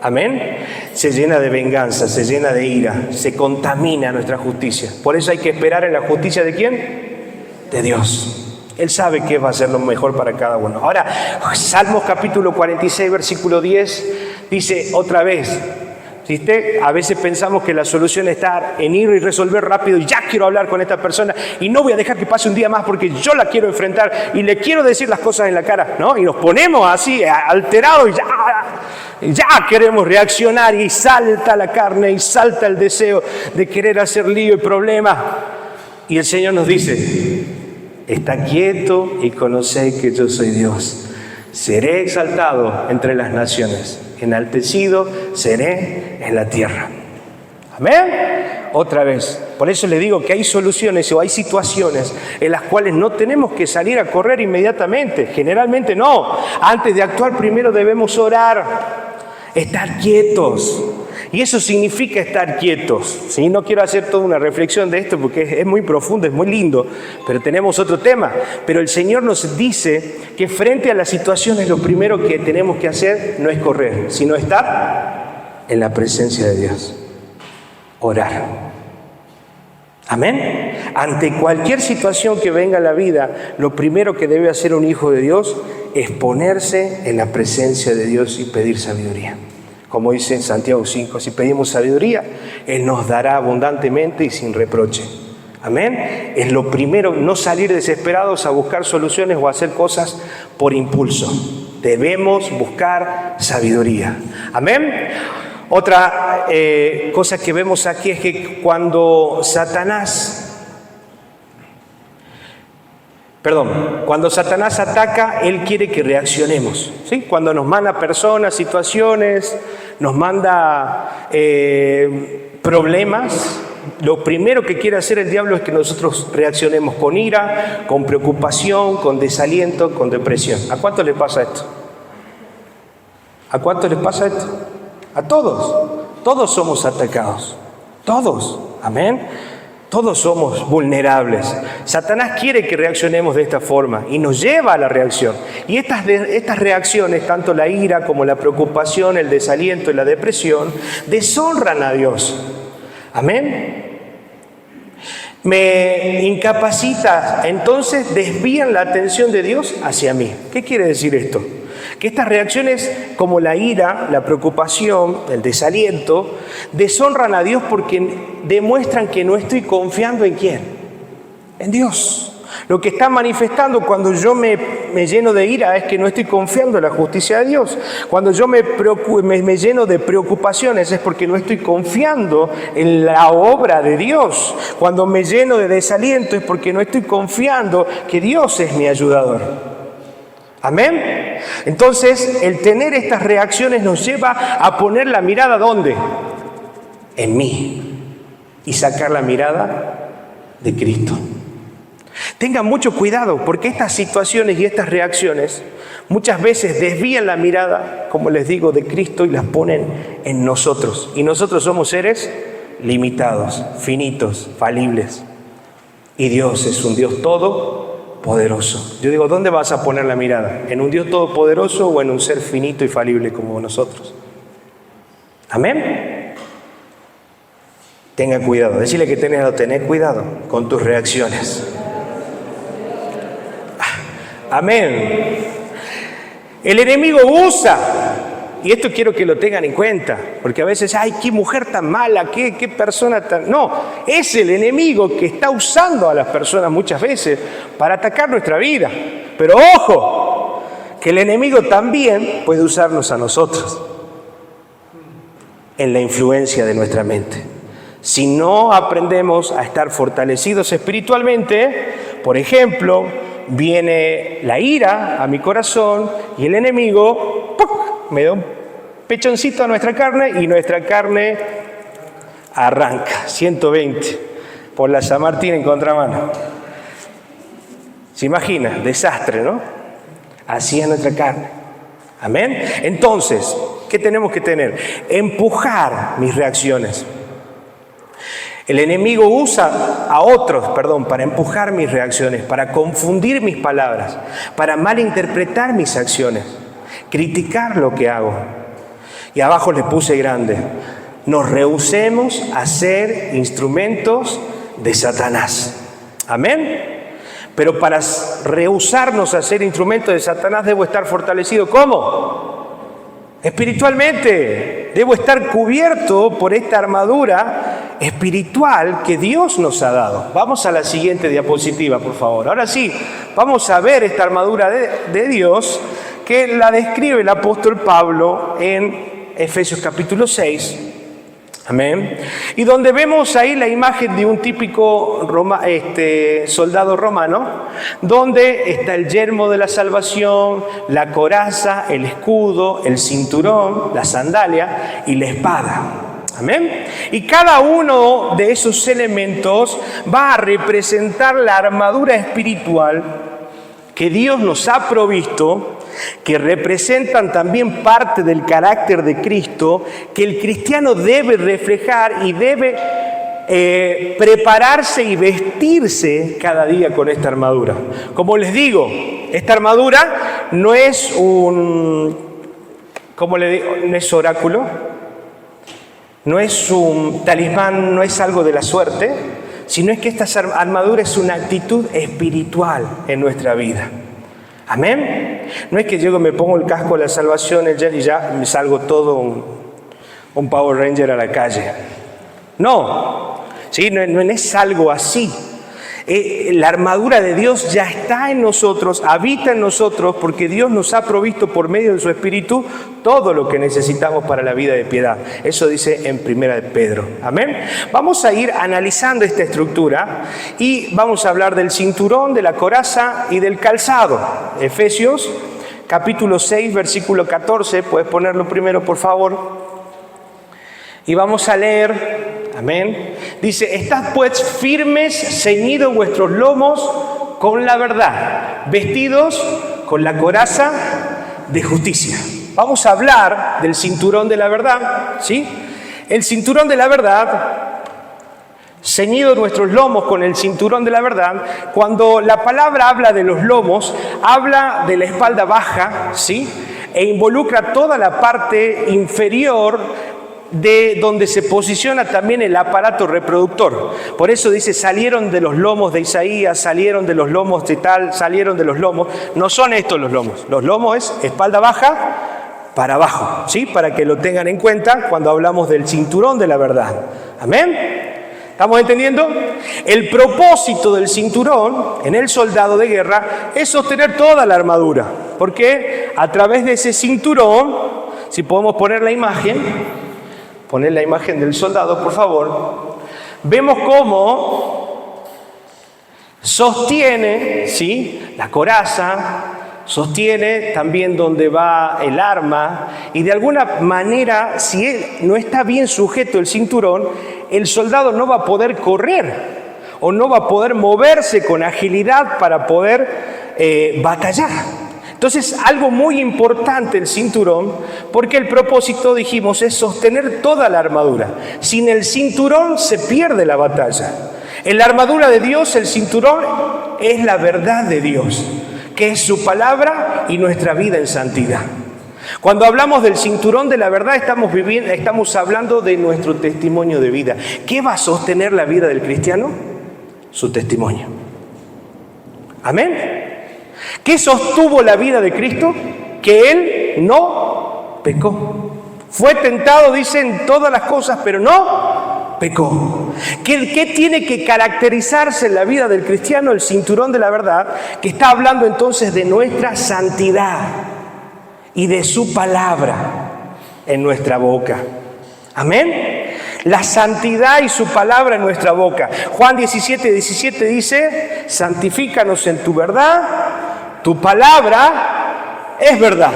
Amén. Se llena de venganza, se llena de ira, se contamina nuestra justicia. Por eso hay que esperar en la justicia ¿de quién? De Dios. Él sabe qué va a ser lo mejor para cada uno. Ahora, Salmos capítulo 46, versículo 10, dice otra vez, ¿viste? A veces pensamos que la solución está en ir y resolver rápido, y ya quiero hablar con esta persona y no voy a dejar que pase un día más porque yo la quiero enfrentar y le quiero decir las cosas en la cara, ¿no? Y nos ponemos así, alterados, y ya queremos reaccionar y salta la carne y salta el deseo de querer hacer lío y problema. Y el Señor nos dice, está quieto y conoced que yo soy Dios. Seré exaltado entre las naciones, enaltecido seré en la tierra. Amén. Otra vez. Por eso le digo que hay soluciones o hay situaciones en las cuales no tenemos que salir a correr inmediatamente. Generalmente no. Antes de actuar primero debemos orar. Estar quietos. Y eso significa estar quietos. ¿Sí? No quiero hacer toda una reflexión de esto porque es muy profundo, es muy lindo, pero tenemos otro tema. Pero el Señor nos dice que frente a las situaciones lo primero que tenemos que hacer no es correr, sino estar en la presencia de Dios. Orar. Amén. Ante cualquier situación que venga en la vida, lo primero que debe hacer un hijo de Dios es ponerse en la presencia de Dios y pedir sabiduría. Como dice en Santiago 5, si pedimos sabiduría, Él nos dará abundantemente y sin reproche. Amén. Es lo primero, no salir desesperados a buscar soluciones o hacer cosas por impulso. Debemos buscar sabiduría. Amén. Otra cosa que vemos aquí es que cuando Satanás ataca, él quiere que reaccionemos, ¿sí? Cuando nos manda personas, situaciones, nos manda problemas, lo primero que quiere hacer el diablo es que nosotros reaccionemos con ira, con preocupación, con desaliento, con depresión. ¿A cuánto le pasa esto? ¿A cuánto les pasa esto? A todos. Todos somos atacados. Todos. Amén. Todos somos vulnerables. Satanás quiere que reaccionemos de esta forma y nos lleva a la reacción. Y estas reacciones, tanto la ira como la preocupación, el desaliento y la depresión, deshonran a Dios. Amén. Me incapacita, entonces desvían la atención de Dios hacia mí. ¿Qué quiere decir esto? Que estas reacciones como la ira, la preocupación, el desaliento, deshonran a Dios porque demuestran que no estoy confiando en ¿quién? En Dios. Lo que está manifestando cuando yo me lleno de ira es que no estoy confiando en la justicia de Dios. Cuando yo me lleno de preocupaciones es porque no estoy confiando en la obra de Dios. Cuando me lleno de desaliento es porque no estoy confiando que Dios es mi ayudador. Amén. Entonces, el tener estas reacciones nos lleva a poner la mirada ¿dónde? En mí. Y sacar la mirada de Cristo. Tengan mucho cuidado porque estas situaciones y estas reacciones muchas veces desvían la mirada, como les digo, de Cristo y las ponen en nosotros. Y nosotros somos seres limitados, finitos, falibles. Y Dios es un Dios todopoderoso. Yo digo, ¿dónde vas a poner la mirada? ¿En un Dios todopoderoso o en un ser finito y falible como nosotros? Amén. Tenga cuidado. Decirle que tenés cuidado con tus reacciones. Amén. El enemigo usa, y esto quiero que lo tengan en cuenta, porque a veces, ay, qué mujer tan mala, qué persona tan... No, es el enemigo que está usando a las personas muchas veces para atacar nuestra vida. Pero ojo, que el enemigo también puede usarnos a nosotros en la influencia de nuestra mente. Si no aprendemos a estar fortalecidos espiritualmente, por ejemplo, viene la ira a mi corazón y el enemigo ¡puc!, me da un pechoncito a nuestra carne y nuestra carne arranca 120 por la San Martín en contramano. ¿Se imagina? Desastre, ¿no? Así es nuestra carne. Amén. Entonces, ¿qué tenemos que tener? Empujar mis reacciones. El enemigo usa a otros, para empujar mis reacciones, para confundir mis palabras, para malinterpretar mis acciones, criticar lo que hago. Y abajo le puse grande: nos rehusemos a ser instrumentos de Satanás. Amén. Pero para rehusarnos a ser instrumentos de Satanás debo estar fortalecido. ¿Cómo? Espiritualmente. Debo estar cubierto por esta armadura espiritual que Dios nos ha dado. Vamos a la siguiente diapositiva, por favor. Ahora sí, vamos a ver esta armadura de Dios que la describe el apóstol Pablo en Efesios capítulo 6. Amén. Y donde vemos ahí la imagen de un típico soldado romano, donde está el yelmo de la salvación, la coraza, el escudo, el cinturón, la sandalia y la espada. Amén. Y cada uno de esos elementos va a representar la armadura espiritual que Dios nos ha provisto, que representan también parte del carácter de Cristo, que el cristiano debe reflejar y debe prepararse y vestirse cada día con esta armadura. Como les digo, esta armadura no es no es oráculo, no es un talismán, no es algo de la suerte, sino es que esta armadura es una actitud espiritual en nuestra vida. Amén. No es que llego, me pongo el casco de la salvación, el gel y ya me salgo todo un Power Ranger a la calle. No, ¿sí? No es algo así. La armadura de Dios ya está en nosotros, habita en nosotros, porque Dios nos ha provisto por medio de su Espíritu todo lo que necesitamos para la vida de piedad. Eso dice en 1 de Pedro. Amén. Vamos a ir analizando esta estructura y vamos a hablar del cinturón, de la coraza y del calzado. Efesios capítulo 6, versículo 14. Puedes ponerlo primero, por favor. Y vamos a leer. Amén. Dice: estad pues firmes, ceñidos vuestros lomos con la verdad, vestidos con la coraza de justicia. Vamos a hablar del cinturón de la verdad, ¿sí? El cinturón de la verdad, ceñidos nuestros lomos con el cinturón de la verdad. Cuando la palabra habla de los lomos, habla de la espalda baja, ¿sí? E involucra toda la parte inferior de donde se posiciona también el aparato reproductor. Por eso dice: salieron de los lomos de Isaías, salieron de los lomos de tal, salieron de los lomos. No son estos los lomos. Los lomos es espalda baja para abajo, ¿sí? Para que lo tengan en cuenta cuando hablamos del cinturón de la verdad. Amén. ¿Estamos entendiendo? El propósito del cinturón en el soldado de guerra es sostener toda la armadura. Porque a través de ese cinturón, si podemos poner la imagen del soldado, por favor, vemos cómo sostiene, ¿sí?, la coraza, sostiene también donde va el arma, y de alguna manera, si él no está bien sujeto el cinturón, el soldado no va a poder correr o no va a poder moverse con agilidad para poder batallar. Entonces, algo muy importante el cinturón, porque el propósito, dijimos, es sostener toda la armadura. Sin el cinturón se pierde la batalla. En la armadura de Dios, el cinturón es la verdad de Dios, que es su palabra y nuestra vida en santidad. Cuando hablamos del cinturón de la verdad, estamos hablando de nuestro testimonio de vida. ¿Qué va a sostener la vida del cristiano? Su testimonio. Amén. ¿Qué sostuvo la vida de Cristo? Que Él no pecó. Fue tentado, dicen, todas las cosas, pero no pecó. ¿Qué tiene que caracterizarse en la vida del cristiano? El cinturón de la verdad, que está hablando entonces de nuestra santidad y de su palabra en nuestra boca. Amén. La santidad y su palabra en nuestra boca. Juan 17:17 dice: santifícanos en tu verdad, tu palabra es verdad.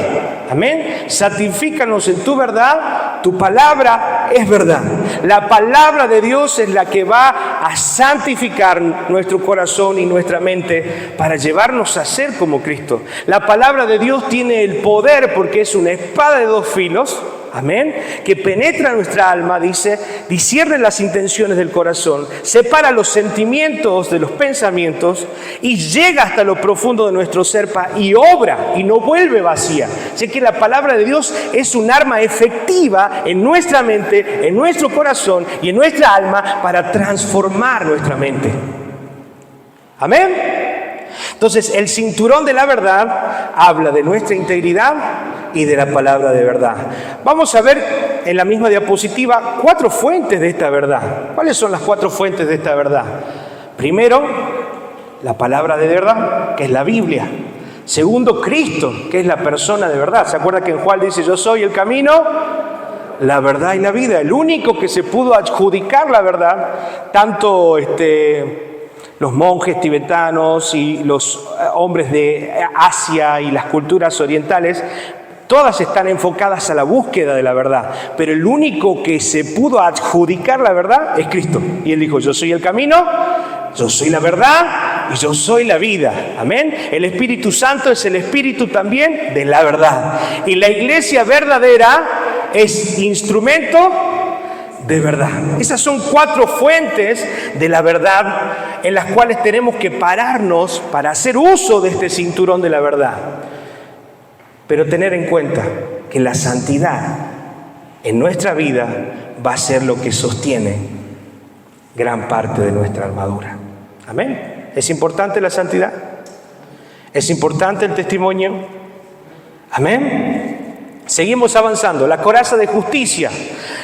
Amén. Santifícanos en tu verdad, tu palabra es verdad. La palabra de Dios es la que va a santificar nuestro corazón y nuestra mente para llevarnos a ser como Cristo. La palabra de Dios tiene el poder, porque es una espada de dos filos. amén, que penetra nuestra alma, dice, discierne las intenciones del corazón, separa los sentimientos de los pensamientos y llega hasta lo profundo de nuestro ser y obra y no vuelve vacía. Así que la palabra de Dios es un arma efectiva en nuestra mente, en nuestro corazón y en nuestra alma para transformar nuestra mente. Amén. Entonces, el cinturón de la verdad habla de nuestra integridad y de la palabra de verdad. Vamos a ver en la misma diapositiva 4 fuentes de esta verdad. ¿Cuáles son las 4 fuentes de esta verdad? Primero, la palabra de verdad, que es la Biblia. Segundo, Cristo, que es la persona de verdad. ¿Se acuerda que en Juan dice, yo soy el camino, la verdad y la vida? El único que se pudo adjudicar la verdad, tanto los monjes tibetanos y los hombres de Asia y las culturas orientales, todas están enfocadas a la búsqueda de la verdad, pero el único que se pudo adjudicar la verdad es Cristo. Y Él dijo, yo soy el camino, yo soy la verdad y yo soy la vida. Amén. El Espíritu Santo es el Espíritu también de la verdad. Y la iglesia verdadera es instrumento de verdad. Esas son 4 fuentes de la verdad en las cuales tenemos que pararnos para hacer uso de este cinturón de la verdad. Pero tener en cuenta que la santidad en nuestra vida va a ser lo que sostiene gran parte de nuestra armadura. Amén. ¿Es importante la santidad? ¿Es importante el testimonio? Amén. Seguimos avanzando. La coraza de justicia.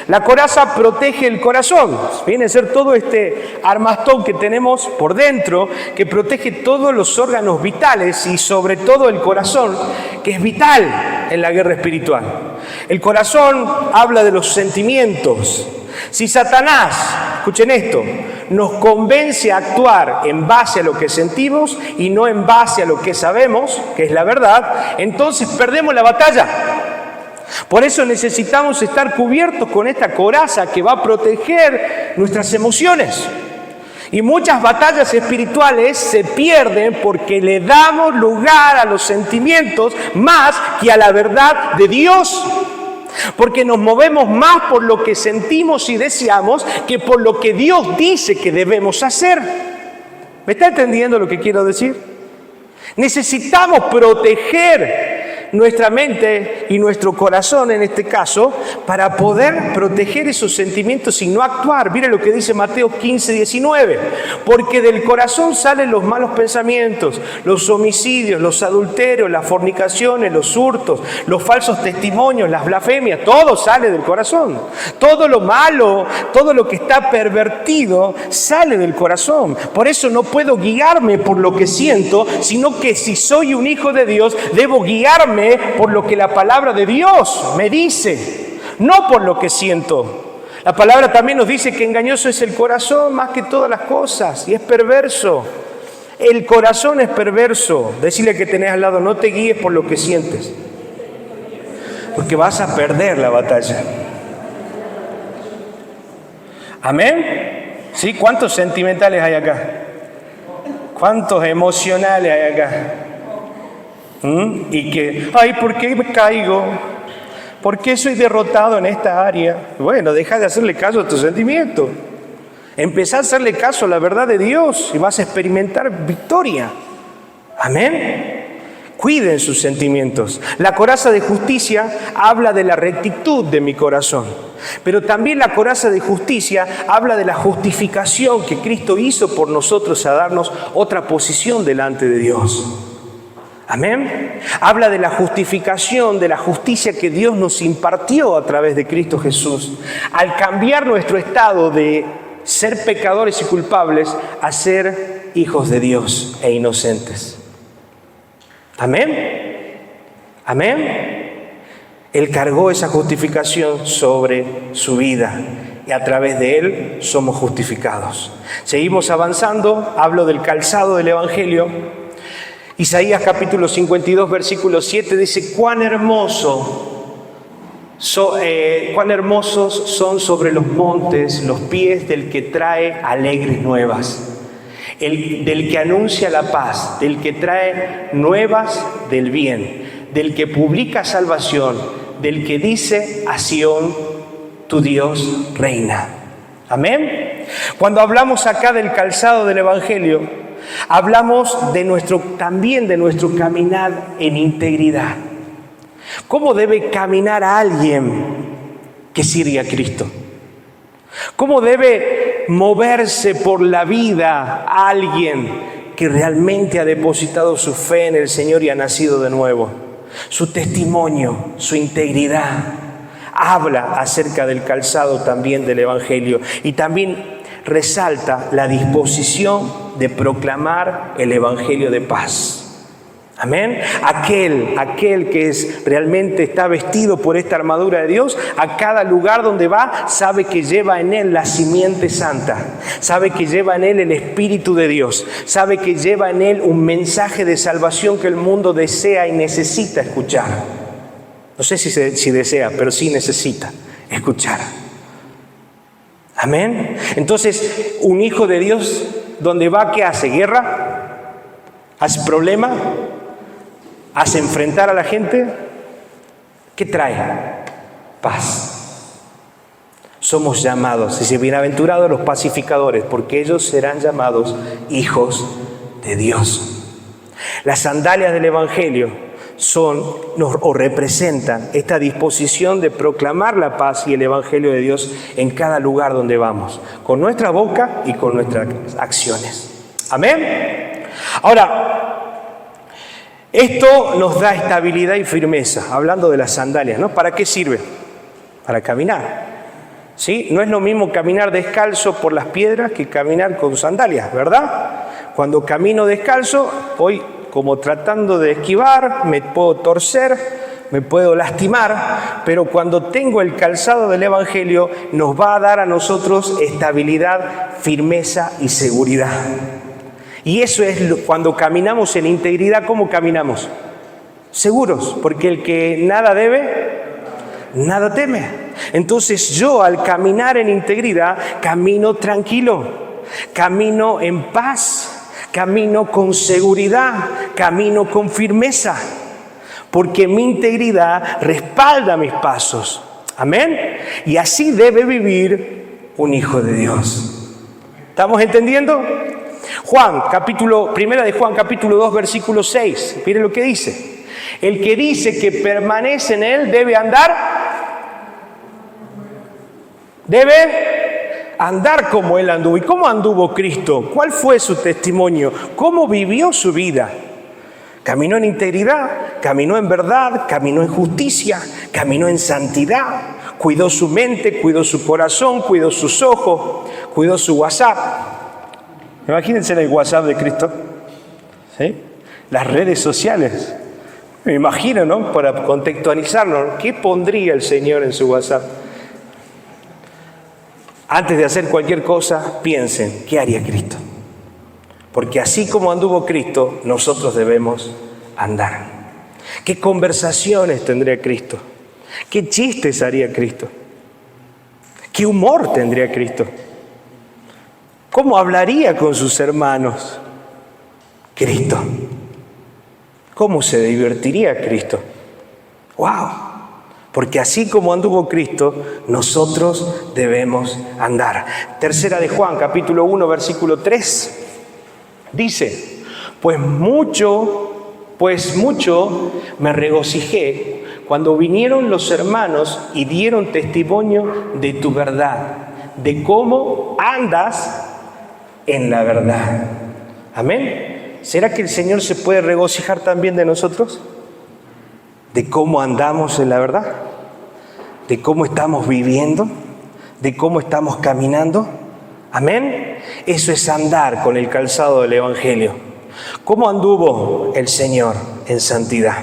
La coraza protege el corazón. Viene a ser todo este armazón que tenemos por dentro, que protege todos los órganos vitales y sobre todo el corazón, que es vital en la guerra espiritual. El corazón habla de los sentimientos. Si Satanás, escuchen esto, nos convence a actuar en base a lo que sentimos y no en base a lo que sabemos, que es la verdad, entonces perdemos la batalla. Por eso necesitamos estar cubiertos con esta coraza que va a proteger nuestras emociones. Y muchas batallas espirituales se pierden porque le damos lugar a los sentimientos más que a la verdad de Dios. Porque nos movemos más por lo que sentimos y deseamos que por lo que Dios dice que debemos hacer. ¿Me está entendiendo lo que quiero decir? Necesitamos proteger nuestra mente y nuestro corazón en este caso para poder proteger esos sentimientos y no actuar. Mire lo que dice Mateo 15:19. Porque del corazón salen los malos pensamientos, los homicidios, los adulterios, las fornicaciones, los hurtos, los falsos testimonios, las blasfemias. Todo sale del corazón. Todo lo malo, todo lo que está pervertido sale del corazón. Por eso no puedo guiarme por lo que siento, sino que si soy un hijo de Dios, debo guiarme por lo que la palabra de Dios me dice, no por lo que siento. La palabra también nos dice que engañoso es el corazón más que todas las cosas y es perverso. El corazón es perverso. Decirle que tenés al lado, no te guíes por lo que sientes, porque vas a perder la batalla. Amén. ¿Sí? ¿Cuántos sentimentales hay acá? ¿Cuántos emocionales hay acá? Y que, ay, ¿por qué me caigo? ¿Por qué soy derrotado en esta área? Bueno, deja de hacerle caso a tus sentimientos. Empezá a hacerle caso a la verdad de Dios y vas a experimentar victoria. Amén. Cuiden sus sentimientos. La coraza de justicia habla de la rectitud de mi corazón. Pero también la coraza de justicia habla de la justificación que Cristo hizo por nosotros a darnos otra posición delante de Dios. Amén. Habla de la justificación, de la justicia que Dios nos impartió a través de Cristo Jesús. Al cambiar nuestro estado de ser pecadores y culpables a ser hijos de Dios e inocentes. Amén. Amén. Él cargó esa justificación sobre su vida y a través de Él somos justificados. Seguimos avanzando. Hablo del calzado del Evangelio. Isaías capítulo 52, versículo 7 dice, cuán hermosos son sobre los montes los pies del que trae alegres nuevas, del que anuncia la paz, del que trae nuevas del bien, del que publica salvación, del que dice a Sión, tu Dios reina. Amén. Cuando hablamos acá del calzado del Evangelio, hablamos también de nuestro caminar en integridad. ¿Cómo debe caminar a alguien que sirve a Cristo? ¿Cómo debe moverse por la vida a alguien que realmente ha depositado su fe en el Señor y ha nacido de nuevo? Su testimonio, su integridad, habla acerca del calzado también del Evangelio y también resalta la disposición de proclamar el Evangelio de paz. Amén. Aquel que realmente está vestido por esta armadura de Dios, a cada lugar donde va, sabe que lleva en él la simiente santa, sabe que lleva en él el Espíritu de Dios, sabe que lleva en él un mensaje de salvación que el mundo desea y necesita escuchar. No sé si desea, pero sí necesita escuchar. Amén. Entonces, un hijo de Dios, donde va, ¿qué hace? ¿Guerra? ¿Hace problema? ¿Hace enfrentar a la gente? ¿Qué trae? Paz. Somos llamados, dice, bienaventurados los pacificadores, porque ellos serán llamados hijos de Dios. Las sandalias del Evangelio representan esta disposición de proclamar la paz y el Evangelio de Dios en cada lugar donde vamos, con nuestra boca y con nuestras acciones. Amén. Ahora, esto nos da estabilidad y firmeza, hablando de las sandalias, ¿no? ¿Para qué sirve? Para caminar. ¿Sí? No es lo mismo caminar descalzo por las piedras que caminar con sandalias, ¿verdad? Cuando camino descalzo, voy como tratando de esquivar, me puedo torcer, me puedo lastimar, pero cuando tengo el calzado del Evangelio, nos va a dar a nosotros estabilidad, firmeza y seguridad. Y eso es cuando caminamos en integridad. ¿Cómo caminamos? Seguros, porque el que nada debe, nada teme. Entonces yo, al caminar en integridad, camino tranquilo, camino en paz, camino con seguridad, camino con firmeza, porque mi integridad respalda mis pasos. Amén. Y así debe vivir un hijo de Dios. ¿Estamos entendiendo? Primera de Juan, capítulo 2, versículo 6. Miren lo que dice. El que dice que permanece en él debe andar como él anduvo. ¿Y cómo anduvo Cristo? ¿Cuál fue su testimonio? ¿Cómo vivió su vida? Caminó en integridad, caminó en verdad, caminó en justicia, caminó en santidad, cuidó su mente, cuidó su corazón, cuidó sus ojos, cuidó su WhatsApp. Imagínense el WhatsApp de Cristo, ¿sí? Las redes sociales. Me imagino, ¿no? Para contextualizarlo, ¿qué pondría el Señor en su WhatsApp? Antes de hacer cualquier cosa, piensen, ¿qué haría Cristo? Porque así como anduvo Cristo, nosotros debemos andar. ¿Qué conversaciones tendría Cristo? ¿Qué chistes haría Cristo? ¿Qué humor tendría Cristo? ¿Cómo hablaría con sus hermanos? Cristo. ¿Cómo se divertiría Cristo? ¡Wow! Porque así como anduvo Cristo, nosotros debemos andar. Tercera de Juan, capítulo 1, versículo 3. Dice, pues mucho me regocijé cuando vinieron los hermanos y dieron testimonio de tu verdad, de cómo andas en la verdad. Amén. ¿Será que el Señor se puede regocijar también de nosotros? De cómo andamos en la verdad, de cómo estamos viviendo, de cómo estamos caminando. Amén. Eso es andar con el calzado del Evangelio. ¿Cómo anduvo el Señor en santidad?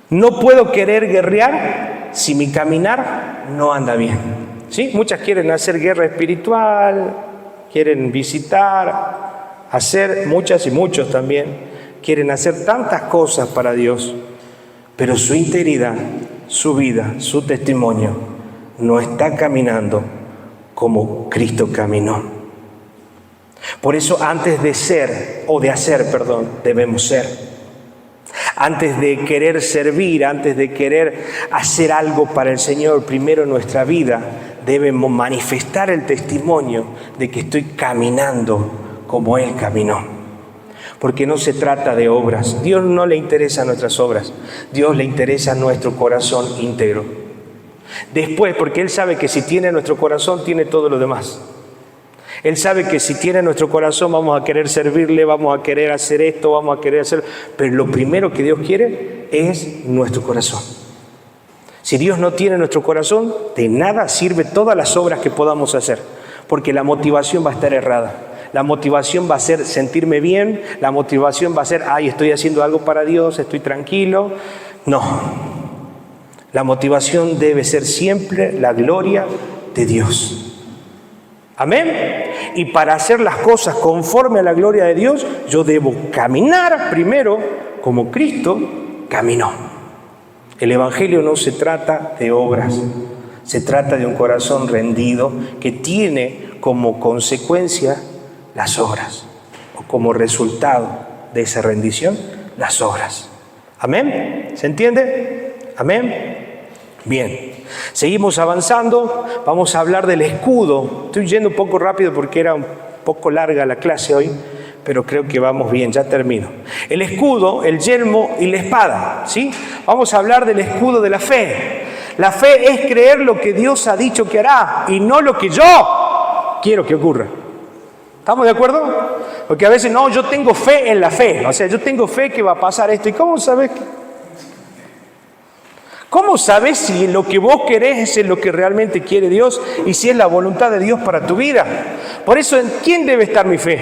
No puedo querer guerrear si mi caminar no anda bien. ¿Sí? Muchas quieren hacer guerra espiritual, quieren visitar, hacer, muchas y muchos también, quieren hacer tantas cosas para Dios, pero su integridad, su vida, su testimonio no está caminando como Cristo caminó. Por eso antes de hacer, debemos ser. Antes de querer servir, antes de querer hacer algo para el Señor, primero en nuestra vida debemos manifestar el testimonio de que estoy caminando como Él caminó. Porque no se trata de obras. Dios no le interesa nuestras obras. Dios le interesa nuestro corazón íntegro. Después, porque Él sabe que si tiene nuestro corazón, tiene todo lo demás. Él sabe que si tiene nuestro corazón vamos a querer servirle, vamos a querer hacer esto, vamos a querer hacer... Pero lo primero que Dios quiere es nuestro corazón. Si Dios no tiene nuestro corazón, de nada sirve todas las obras que podamos hacer, porque la motivación va a estar errada. La motivación va a ser sentirme bien, la motivación va a ser, ay, estoy haciendo algo para Dios, estoy tranquilo. No, la motivación debe ser siempre la gloria de Dios. Amén. Y para hacer las cosas conforme a la gloria de Dios, yo debo caminar primero como Cristo caminó. El Evangelio no se trata de obras, se trata de un corazón rendido que tiene como consecuencia las obras, o como resultado de esa rendición, las obras. ¿Amén? ¿Se entiende? ¿Amén? Bien, seguimos avanzando, vamos a hablar del escudo. Estoy yendo un poco rápido porque era un poco larga la clase hoy, pero creo que vamos bien, ya termino. El escudo, el yelmo y la espada, ¿sí? Vamos a hablar del escudo de la fe. La fe es creer lo que Dios ha dicho que hará y no lo que yo quiero que ocurra. ¿Estamos de acuerdo? Porque a veces, no, yo tengo fe en la fe, o sea, yo tengo fe que va a pasar esto. ¿Y cómo sabes que? ¿Cómo sabes si lo que vos querés es lo que realmente quiere Dios y si es la voluntad de Dios para tu vida? Por eso, ¿en quién debe estar mi fe?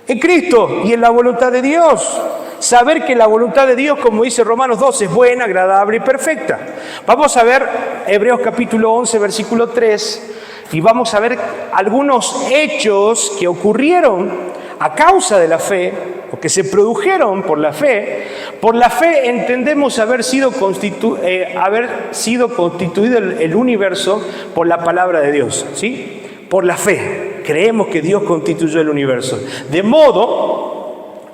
En Cristo y en la voluntad de Dios. Saber que la voluntad de Dios, como dice Romanos 12, es buena, agradable y perfecta. Vamos a ver Hebreos capítulo 11, versículo 3, y vamos a ver algunos hechos que ocurrieron a causa de la fe, o que se produjeron por la fe. Por la fe entendemos haber sido constituido el universo por la palabra de Dios, ¿sí? Por la fe creemos que Dios constituyó el universo. De modo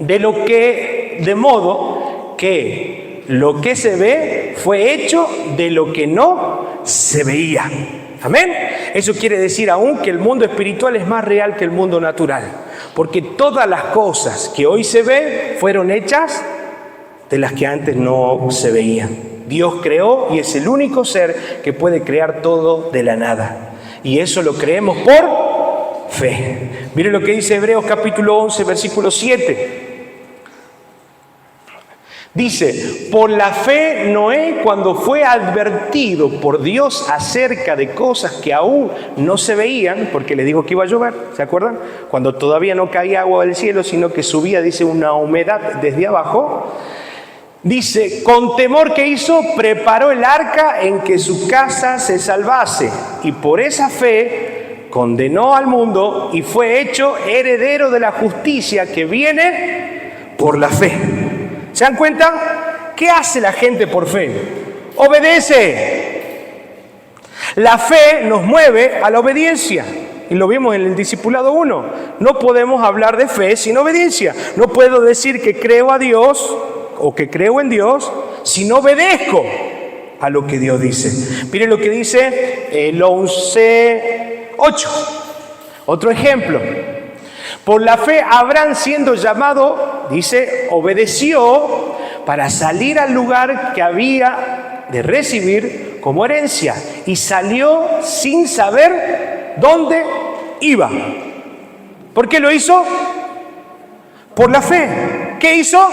que lo que se ve fue hecho de lo que no se veía. ¿Amén? Eso quiere decir aún que el mundo espiritual es más real que el mundo natural. Porque todas las cosas que hoy se ven fueron hechas de las que antes no se veían. Dios creó y es el único ser que puede crear todo de la nada. Y eso lo creemos por fe. Miren lo que dice Hebreos capítulo 11, versículo 7. Dice, por la fe Noé, cuando fue advertido por Dios acerca de cosas que aún no se veían, porque le dijo que iba a llover, ¿se acuerdan? Cuando todavía no caía agua del cielo, sino que subía, dice, una humedad desde abajo. Dice, con temor que hizo, preparó el arca en que su casa se salvase. Y por esa fe condenó al mundo y fue hecho heredero de la justicia que viene por la fe. ¿Se dan cuenta? ¿Qué hace la gente por fe? Obedece. La fe nos mueve a la obediencia. Y lo vimos en el discipulado 1. No podemos hablar de fe sin obediencia. No puedo decir que creo a Dios o que creo en Dios si no obedezco a lo que Dios dice. Miren lo que dice el 11:8. Otro ejemplo. Por la fe Abraham, siendo llamado, dice, obedeció para salir al lugar que había de recibir como herencia. Y salió sin saber dónde iba. ¿Por qué lo hizo? Por la fe. ¿Qué hizo?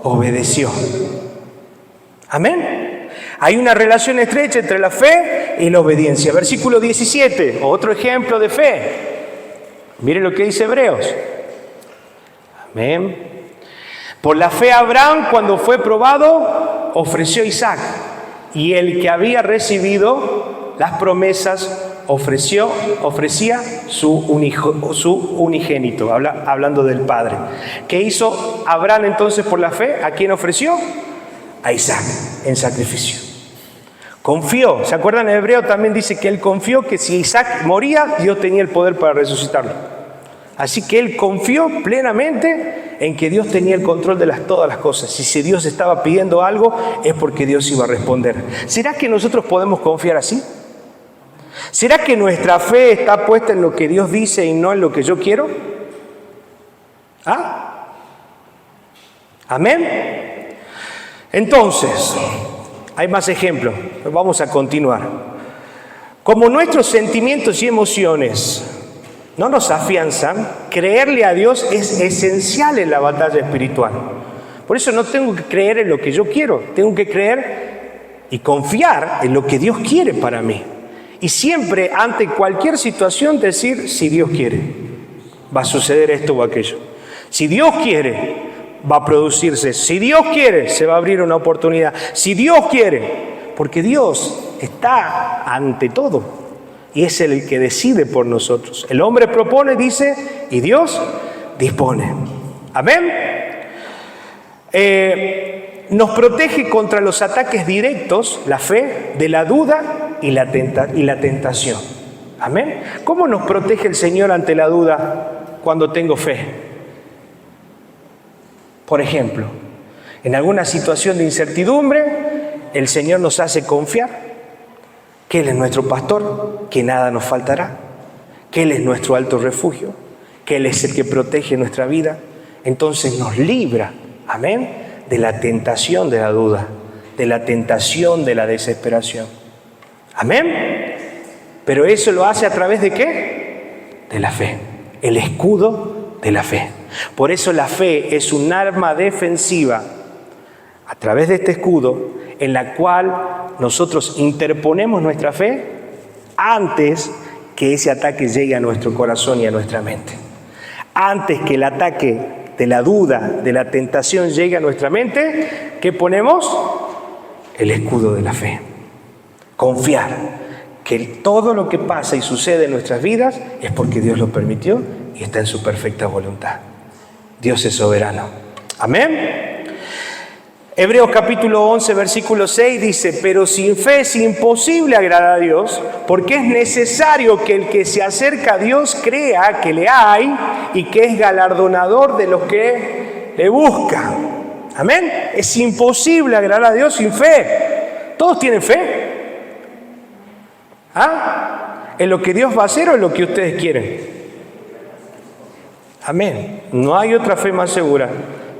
Obedeció. Amén. Hay una relación estrecha entre la fe y la obediencia. Versículo 17, otro ejemplo de fe. Miren lo que dice Hebreos. Amén. Por la fe Abraham, cuando fue probado, ofreció a Isaac. Y el que había recibido las promesas ofrecía su unigénito, hablando del Padre. ¿Qué hizo Abraham entonces por la fe? ¿A quién ofreció? A Isaac, en sacrificio. Confió. ¿Se acuerdan? En Hebreo también dice que él confió que si Isaac moría, Dios tenía el poder para resucitarlo. Así que él confió plenamente en que Dios tenía el control de todas las cosas. Y si Dios estaba pidiendo algo, es porque Dios iba a responder. ¿Será que nosotros podemos confiar así? ¿Será que nuestra fe está puesta en lo que Dios dice y no en lo que yo quiero? ¿Ah? ¿Amén? Entonces, hay más ejemplos. Vamos a continuar. Como nuestros sentimientos y emociones no nos afianzan, creerle a Dios es esencial en la batalla espiritual. Por eso no tengo que creer en lo que yo quiero, tengo que creer y confiar en lo que Dios quiere para mí. Y siempre, ante cualquier situación, decir, si Dios quiere, va a suceder esto o aquello. Si Dios quiere, va a producirse. Si Dios quiere, se va a abrir una oportunidad. Si Dios quiere, porque Dios está ante todo y es el que decide por nosotros. El hombre propone, dice, y Dios dispone. Amén. Nos protege contra los ataques directos, la fe, de la duda y la tentación. Amén. ¿Cómo nos protege el Señor ante la duda cuando tengo fe? Por ejemplo, en alguna situación de incertidumbre, el Señor nos hace confiar que Él es nuestro pastor, que nada nos faltará, que Él es nuestro alto refugio, que Él es el que protege nuestra vida. Entonces nos libra, amén, de la tentación de la duda, de la tentación de la desesperación. Amén. Pero eso lo hace a través de ¿qué? De la fe. El escudo de la fe. Por eso la fe es un arma defensiva a través de este escudo en la cual nosotros interponemos nuestra fe antes que ese ataque llegue a nuestro corazón y a nuestra mente. Antes que el ataque de la duda, de la tentación llegue a nuestra mente, ¿qué ponemos? El escudo de la fe. Confiar que todo lo que pasa y sucede en nuestras vidas es porque Dios lo permitió y está en su perfecta voluntad. Dios es soberano. Amén. Hebreos capítulo 11, versículo 6 dice, pero sin fe es imposible agradar a Dios, porque es necesario que el que se acerca a Dios crea que le hay y que es galardonador de los que le buscan. Amén. Es imposible agradar a Dios sin fe. ¿Todos tienen fe? ¿Ah? ¿En lo que Dios va a hacer o en lo que ustedes quieren? Amén. No hay otra fe más segura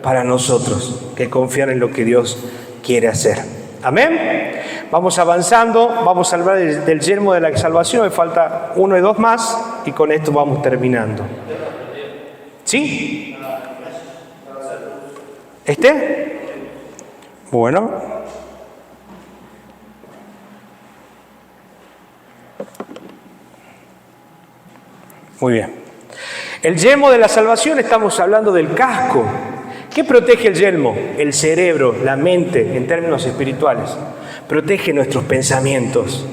para nosotros que confiar en lo que Dios quiere hacer. Amén. Vamos avanzando, vamos a hablar del yelmo de la salvación. Me falta 1 y 2 más y con esto vamos terminando. ¿Sí? Bueno. Muy bien. El yelmo de la salvación, estamos hablando del casco. ¿Qué protege el yelmo? El cerebro, la mente, en términos espirituales. Protege nuestros pensamientos.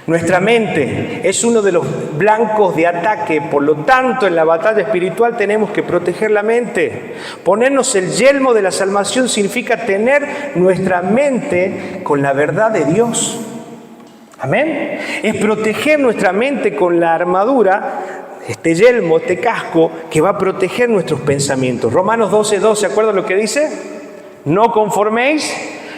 Nuestra mente es uno de los blancos de ataque, por lo tanto, en la batalla espiritual tenemos que proteger la mente. Ponernos el yelmo de la salvación significa tener nuestra mente con la verdad de Dios. Amén. Es proteger nuestra mente con la armadura, este yelmo, este casco, que va a proteger nuestros pensamientos. Romanos 12:2, ¿se acuerdan lo que dice? No conforméis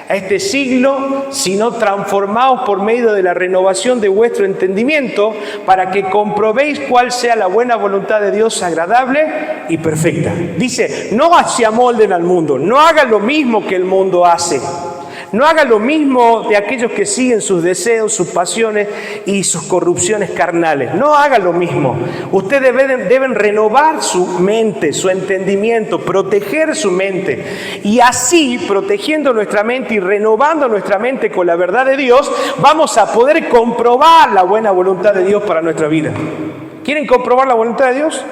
a este siglo, sino transformaos por medio de la renovación de vuestro entendimiento, para que comprobéis cuál sea la buena voluntad de Dios, agradable y perfecta. Dice, no se amolden al mundo, no hagan lo mismo que el mundo hace. No haga lo mismo de aquellos que siguen sus deseos, sus pasiones y sus corrupciones carnales. No haga lo mismo. Ustedes deben renovar su mente, su entendimiento, proteger su mente. Y así, protegiendo nuestra mente y renovando nuestra mente con la verdad de Dios, vamos a poder comprobar la buena voluntad de Dios para nuestra vida. ¿Quieren comprobar la voluntad de Dios?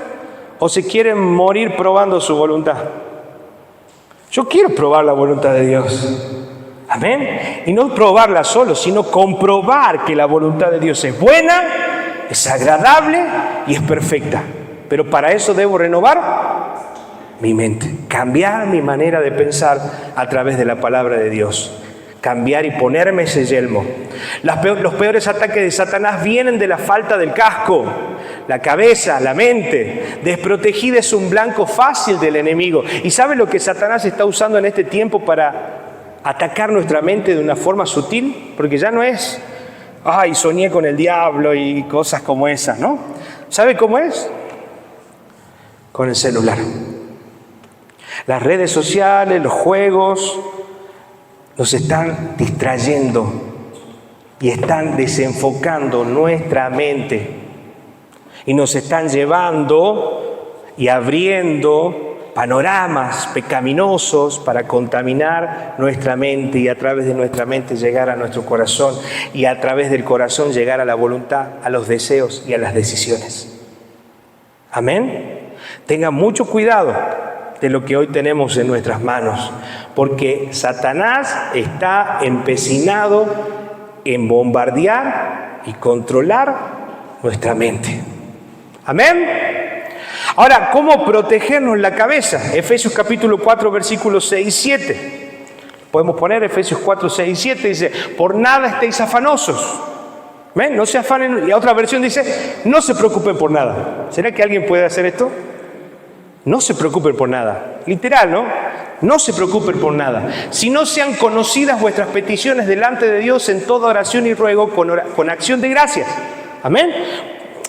¿O se quieren morir probando su voluntad? Yo quiero probar la voluntad de Dios. Amén. Y no probarla solo, sino comprobar que la voluntad de Dios es buena, es agradable y es perfecta. Pero para eso debo renovar mi mente, cambiar mi manera de pensar a través de la palabra de Dios. Cambiar y ponerme ese yelmo. Los peores ataques de Satanás vienen de la falta del casco. la cabeza, la mente. Desprotegida es un blanco fácil del enemigo. ¿Y sabe lo que Satanás está usando en este tiempo para atacar nuestra mente de una forma sutil? Porque ya no es, ay, soñé con el diablo y cosas como esas, ¿no? ¿Sabe cómo es? Con el celular. Las redes sociales, los juegos, nos están distrayendo y están desenfocando nuestra mente y nos están llevando y abriendo panoramas pecaminosos para contaminar nuestra mente y a través de nuestra mente llegar a nuestro corazón y a través del corazón llegar a la voluntad, a los deseos y a las decisiones. Amén. Tengan mucho cuidado de lo que hoy tenemos en nuestras manos, porque Satanás está empecinado en bombardear y controlar nuestra mente. Amén. Ahora, ¿cómo protegernos la cabeza? Efesios capítulo 4, versículos 6 y 7. Podemos poner Efesios 4, 6 y 7, dice, por nada estéis afanosos. ¿Ven? No se afanen. Y otra versión dice, no se preocupen por nada. ¿Será que alguien puede hacer esto? No se preocupen por nada. Literal, ¿no? No se preocupen por nada. Si no sean conocidas vuestras peticiones delante de Dios en toda oración y ruego con acción de gracias. Amén.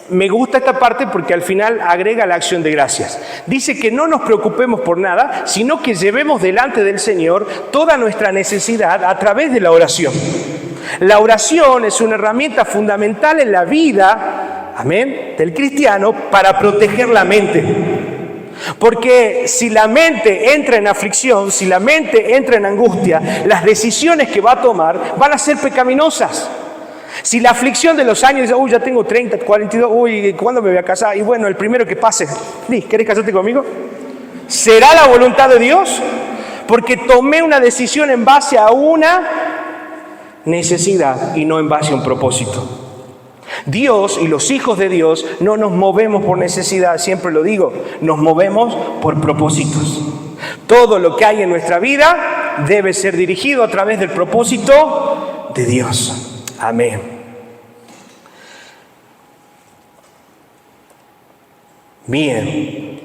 Me gusta esta parte porque al final agrega la acción de gracias. Dice que no nos preocupemos por nada, sino que llevemos delante del Señor toda nuestra necesidad a través de la oración. La oración es una herramienta fundamental en la vida, amén, del cristiano para proteger la mente. Porque si la mente entra en aflicción, si la mente entra en angustia, las decisiones que va a tomar van a ser pecaminosas. Si la aflicción de los años dice, uy, ya tengo 30, 42, uy, ¿cuándo me voy a casar? Y bueno, el primero que pase, ¿querés casarte conmigo? ¿Será la voluntad de Dios? Porque tomé una decisión en base a una necesidad y no en base a un propósito. Dios y los hijos de Dios no nos movemos por necesidad, siempre lo digo, nos movemos por propósitos. Todo lo que hay en nuestra vida debe ser dirigido a través del propósito de Dios. Amén. Bien.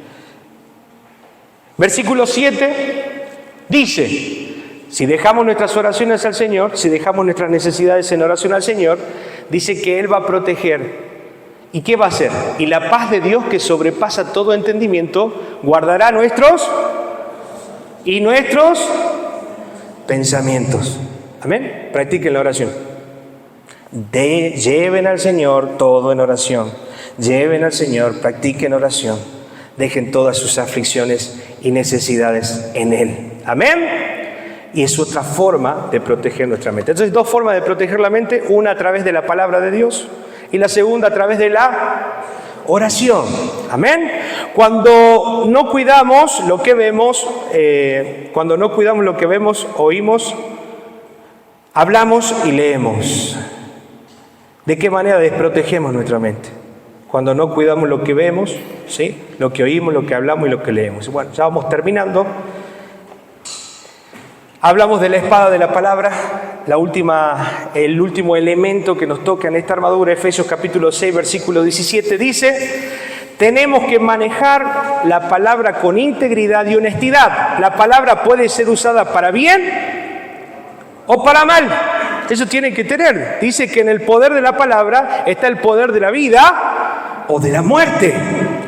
Versículo 7 dice, si dejamos nuestras oraciones al Señor, si dejamos nuestras necesidades en oración al Señor, dice que Él va a proteger. ¿Y qué va a hacer? Y la paz de Dios que sobrepasa todo entendimiento, guardará nuestros pensamientos. Amén. Practiquen la oración. Lleven al Señor todo en oración. Lleven al Señor, practiquen oración. Dejen todas sus aflicciones y necesidades en Él. Amén. Y es otra forma de proteger nuestra mente. Entonces, dos formas de proteger la mente. Una a través de la palabra de Dios y la segunda a través de la oración. Amén. Cuando no cuidamos lo que vemos, oímos, hablamos y leemos. ¿De qué manera desprotegemos nuestra mente? Cuando no cuidamos lo que vemos, ¿sí? Lo que oímos, lo que hablamos y lo que leemos. Bueno, ya vamos terminando. Hablamos de la espada de la palabra, el último elemento que nos toca en esta armadura. Efesios capítulo 6, versículo 17 dice, tenemos que manejar la palabra con integridad y honestidad. La palabra puede ser usada para bien o para mal. Eso tiene que tener. Dice que en el poder de la palabra está el poder de la vida o de la muerte.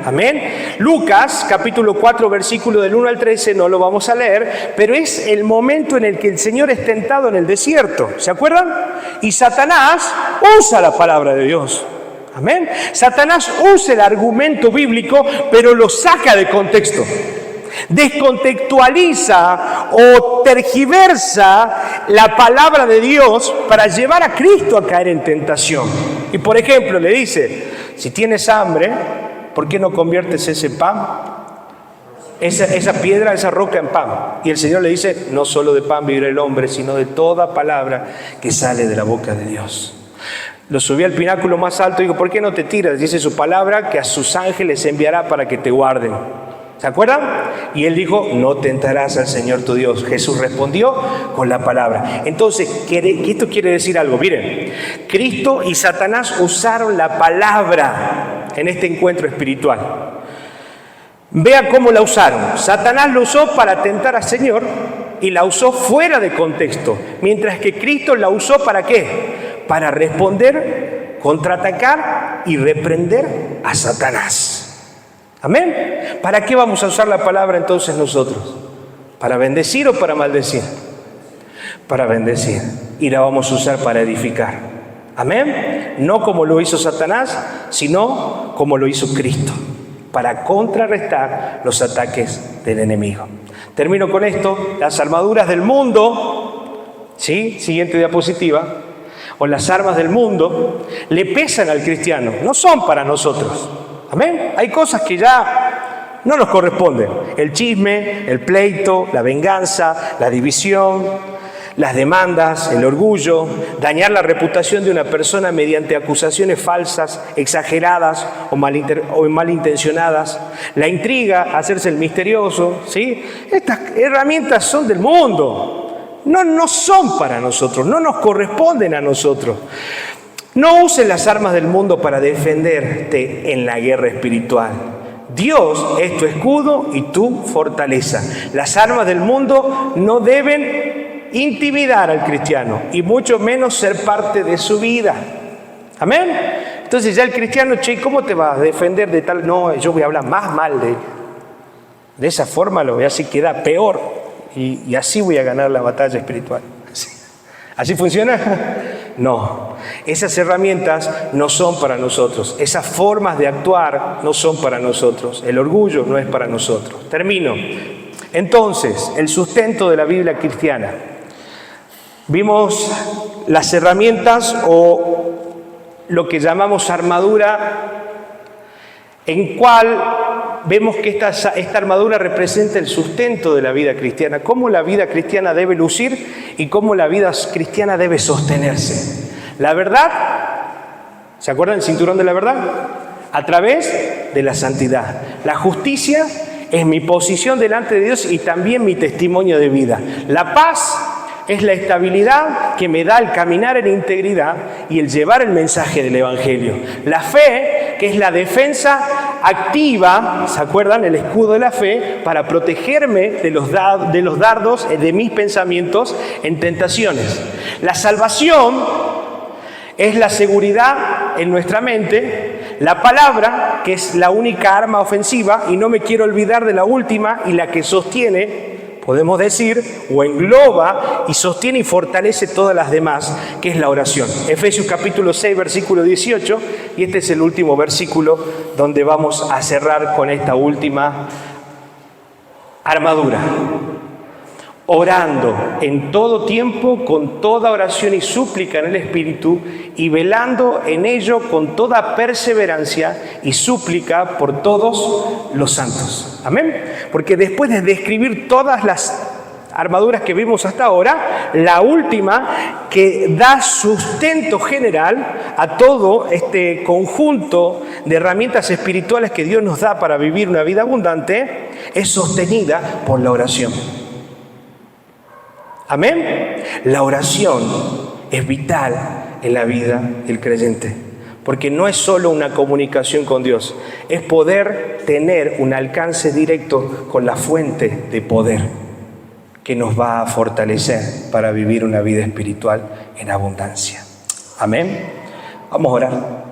Amén. Lucas, capítulo 4, versículo del 1 al 13, no lo vamos a leer, pero es el momento en el que el Señor es tentado en el desierto. ¿Se acuerdan? Y Satanás usa la palabra de Dios. Amén. Satanás usa el argumento bíblico, pero lo saca de contexto. Descontextualiza o tergiversa la palabra de Dios para llevar a Cristo a caer en tentación. Y por ejemplo le dice, si tienes hambre, ¿por qué no conviertes ese pan, esa piedra, esa roca en pan? Y el Señor le dice, no solo de pan vivirá el hombre, sino de toda palabra que sale de la boca de Dios. Lo subí al pináculo más alto y digo, ¿por qué no te tiras? Dice su palabra que a sus ángeles enviará para que te guarden. ¿Se acuerdan? Y él dijo, no tentarás al Señor tu Dios. Jesús respondió con la palabra. Entonces, esto quiere decir algo. Miren, Cristo y Satanás usaron la palabra. en este encuentro espiritual. Vea cómo la usaron. Satanás lo usó para tentar al Señor y la usó fuera de contexto, mientras que Cristo la usó ¿para qué? Para responder, contraatacar y reprender a Satanás. ¿Amén? ¿Para qué vamos a usar la palabra entonces nosotros? ¿Para bendecir o para maldecir? Para bendecir. Y la vamos a usar para edificar. ¿Amén? No como lo hizo Satanás, sino como lo hizo Cristo, para contrarrestar los ataques del enemigo. Termino con esto. Las armaduras del mundo, ¿sí? Siguiente diapositiva. O las armas del mundo le pesan al cristiano, no son para nosotros. ¿Amén? Hay cosas que ya no nos corresponden. El chisme, el pleito, la venganza, la división, las demandas, el orgullo, dañar la reputación de una persona mediante acusaciones falsas, exageradas o malintencionadas, la intriga, hacerse el misterioso, ¿sí? Estas herramientas son del mundo, no son para nosotros, no nos corresponden a nosotros. No uses las armas del mundo para defenderte en la guerra espiritual. Dios es tu escudo y tu fortaleza. Las armas del mundo no deben intimidar al cristiano y mucho menos ser parte de su vida. Amén. Entonces ya el cristiano, che, ¿cómo te vas a defender de tal? No, yo voy a hablar más mal de él. De esa forma lo voy a hacer queda peor y así voy a ganar la batalla espiritual. ¿Así funciona? No. Esas herramientas no son para nosotros. Esas formas de actuar no son para nosotros. El orgullo no es para nosotros. Termino. Entonces, el sustento de la Biblia cristiana. Vimos las herramientas o lo que llamamos armadura, en cual vemos que esta armadura representa el sustento de la vida cristiana, cómo la vida cristiana debe lucir y cómo la vida cristiana debe sostenerse. La verdad, ¿se acuerdan del cinturón de la verdad? A través de la santidad. La justicia es mi posición delante de Dios y también mi testimonio de vida. La paz es la estabilidad que me da el caminar en integridad y el llevar el mensaje del Evangelio. La fe, que es la defensa activa, ¿se acuerdan? El escudo de la fe, para protegerme de los dardos de mis pensamientos en tentaciones. La salvación es la seguridad en nuestra mente. La palabra, que es la única arma ofensiva, y no me quiero olvidar de la última y la que sostiene, podemos decir, o engloba y sostiene y fortalece todas las demás, que es la oración. Efesios capítulo 6, versículo 18, y este es el último versículo donde vamos a cerrar con esta última armadura. Orando en todo tiempo, con toda oración y súplica en el Espíritu, y velando en ello con toda perseverancia y súplica por todos los santos. Amén. Porque después de describir todas las armaduras que vimos hasta ahora, la última que da sustento general a todo este conjunto de herramientas espirituales que Dios nos da para vivir una vida abundante, es sostenida por la oración. Amén. La oración es vital en la vida del creyente, porque no es solo una comunicación con Dios, es poder tener un alcance directo con la fuente de poder que nos va a fortalecer para vivir una vida espiritual en abundancia. Amén. Vamos a orar.